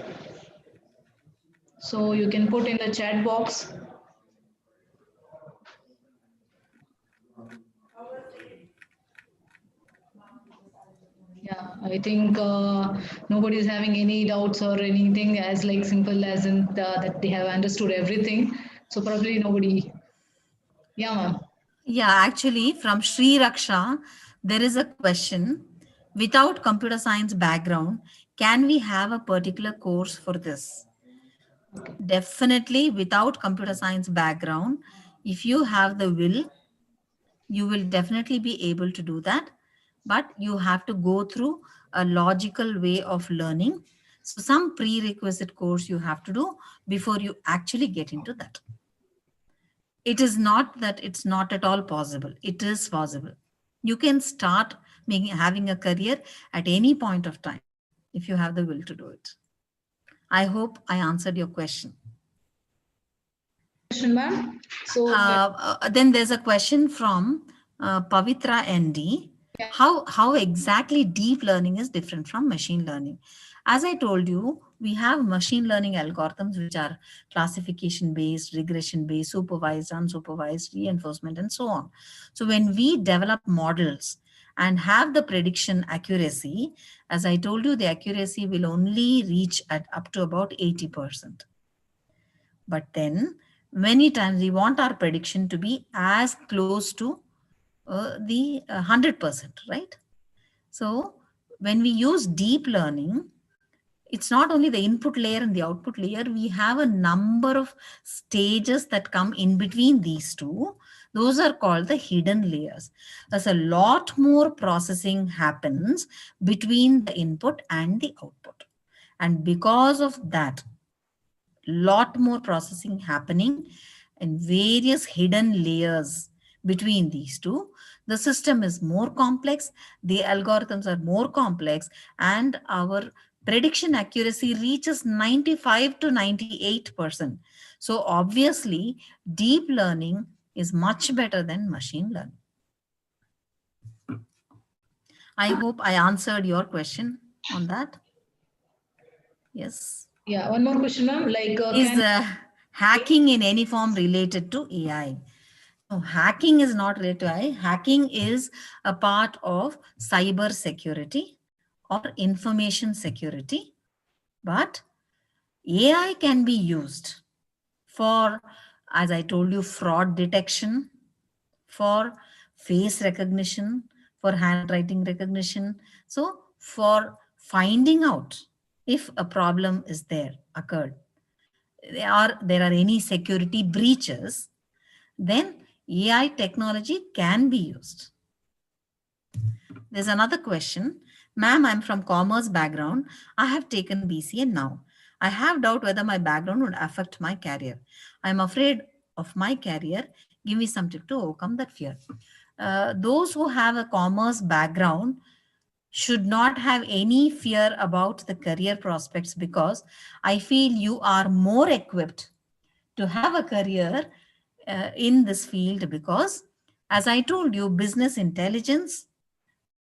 So, you can put in the chat box. Yeah, I think nobody is having any doubts or anything as like simple as in that they have understood everything. So probably nobody. Yeah, ma'am. Yeah, actually, from Sri Raksha, there is a question. Without computer science background, can we have a particular course for this? Definitely, without computer science background, if you have the will, you will definitely be able to do that. But you have to go through a logical way of learning. So, some prerequisite course you have to do before you actually get into that. It is not that it's not at all possible. It is possible. You can start having a career at any point of time if you have the will to do it. I hope I answered your question. Question, ma'am. So Then there's a question from Pavitra ND. How exactly deep learning is different from machine learning? As I told you, we have machine learning algorithms which are classification based, regression based, supervised, unsupervised, reinforcement, and so on. So when we develop models and have the prediction accuracy, as I told you, the accuracy will only reach at up to about 80%. But then many times we want our prediction to be as close to the 100%, right? So when we use deep learning, it's not only the input layer and the output layer. We have a number of stages that come in between these two. Those are called the hidden layers. There's a lot more processing happens between the input and the output. And because of that, lot more processing happening in various hidden layers between these two. The system is more complex, the algorithms are more complex, and our prediction accuracy reaches 95 to 98%. So obviously, deep learning is much better than machine learning. I hope I answered your question on that. Yes. Yeah, one more question, ma'am. Like, is hacking in any form related to AI? No, hacking is not related to AI. Hacking is a part of cyber security or information security. But AI can be used for, as I told you, fraud detection, for face recognition, for handwriting recognition. So for finding out if a problem is there, occurred, there are any security breaches, then AI technology can be used. There's another question. Ma'am, I'm from commerce background. I have taken BCA now. I have doubt whether my background would affect my career. I'm afraid of my career. Give me some tip to overcome that fear. Those who have a commerce background should not have any fear about the career prospects, because I feel you are more equipped to have a career in this field, because as I told you, business intelligence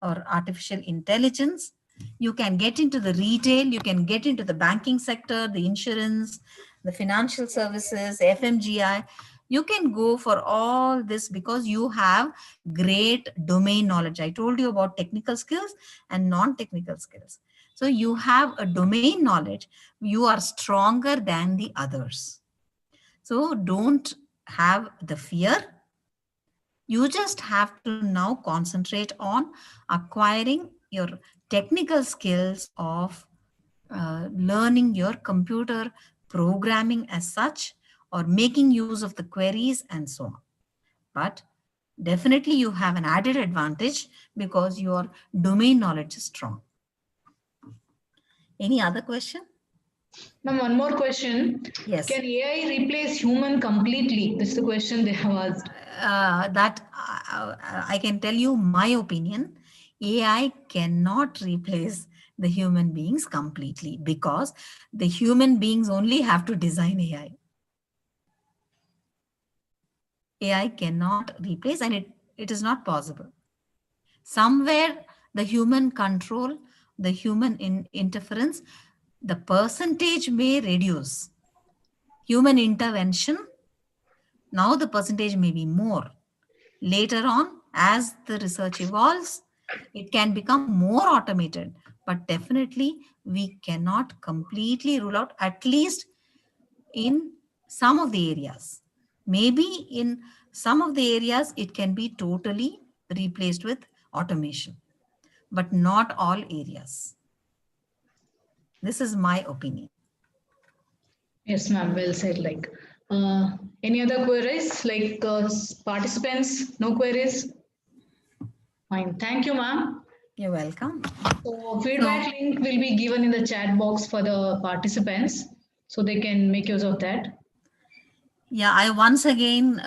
or artificial intelligence, you can get into the retail, you can get into the banking sector, the insurance, the financial services, FMGI. You can go for all this because you have great domain knowledge. I told you about technical skills and non-technical skills. So you have a domain knowledge. You are stronger than the others. So don't have the fear. You just have to now concentrate on acquiring your technical skills of learning your computer programming as such, or making use of the queries and so on. But definitely you have an added advantage because your domain knowledge is strong. Any other question? Ma'am, one more question. Yes. Can AI replace human completely? This is the question they have asked. I can tell you my opinion. AI cannot replace the human beings completely, because the human beings only have to design AI. AI cannot replace, and it is not possible. Somewhere the human control, the human interference, the percentage may reduce. Human intervention, now the percentage may be more. Later on, as the research evolves, it can become more automated, but definitely we cannot completely rule out, at least in some of the areas. Maybe in some of the areas, it can be totally replaced with automation, but not all areas. This is my opinion. Yes, ma'am, well said. Any other queries, participants? No queries? Fine. Thank you, ma'am. You're welcome. So feedback link will be given in the chat box for the participants, so they can make use of that. Yeah, I once again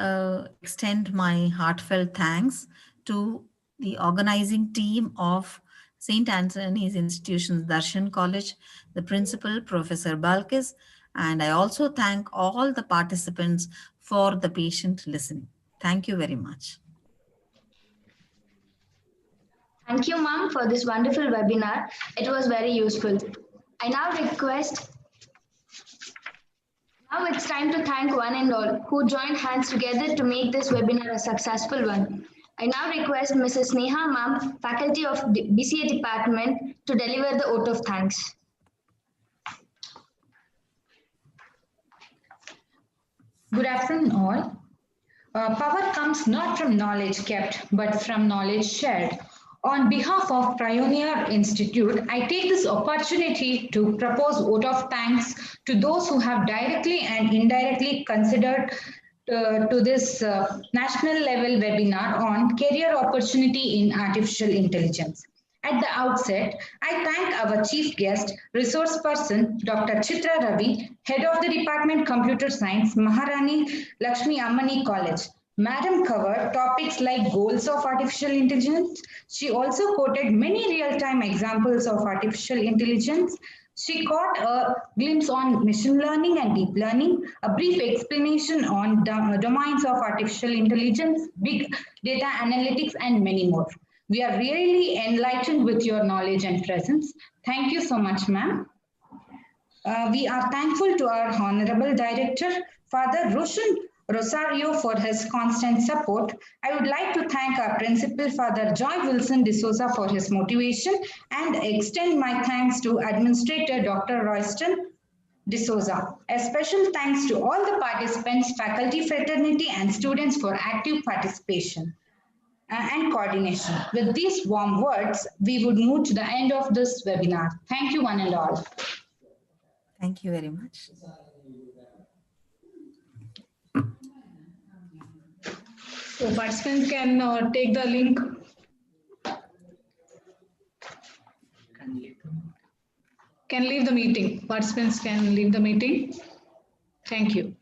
extend my heartfelt thanks to the organizing team of St. Anthony's Institution's Darshan College, the principal, Professor Balkis, and I also thank all the participants for the patient listening. Thank you very much. Thank you, ma'am, for this wonderful webinar. It was very useful. I now request, now it's time to thank one and all who joined hands together to make this webinar a successful one. I now request Mrs. Neha ma'am, faculty of BCA department, to deliver the vote of thanks. Good afternoon, all. Power comes not from knowledge kept, but from knowledge shared. On behalf of Pioneer Institute, I take this opportunity to propose vote of thanks to those who have directly and indirectly considered to this national level webinar on career opportunity in artificial intelligence. At the outset, I thank our chief guest, resource person, Dr. Chitra Ravi, head of the Department Computer Science, Maharani Lakshmi Ammani College. Madam covered topics like goals of artificial intelligence. She also quoted many real-time examples of artificial intelligence. She caught a glimpse on machine learning and deep learning, a brief explanation on domains of artificial intelligence, big data analytics, and many more. We are really enlightened with your knowledge and presence. Thank you so much, ma'am. We are thankful to our Honorable Director, Father Roshan Rosario, for his constant support. I would like to thank our Principal, Father Joy Wilson D'Souza, for his motivation, and extend my thanks to Administrator Dr. Royston D'Souza. A special thanks to all the participants, faculty fraternity, and students for active participation and coordination. With these warm words, we would move to the end of this webinar. Thank you, one and all. Thank you very much. So participants can take the link. Can leave the meeting. Participants can leave the meeting. Thank you.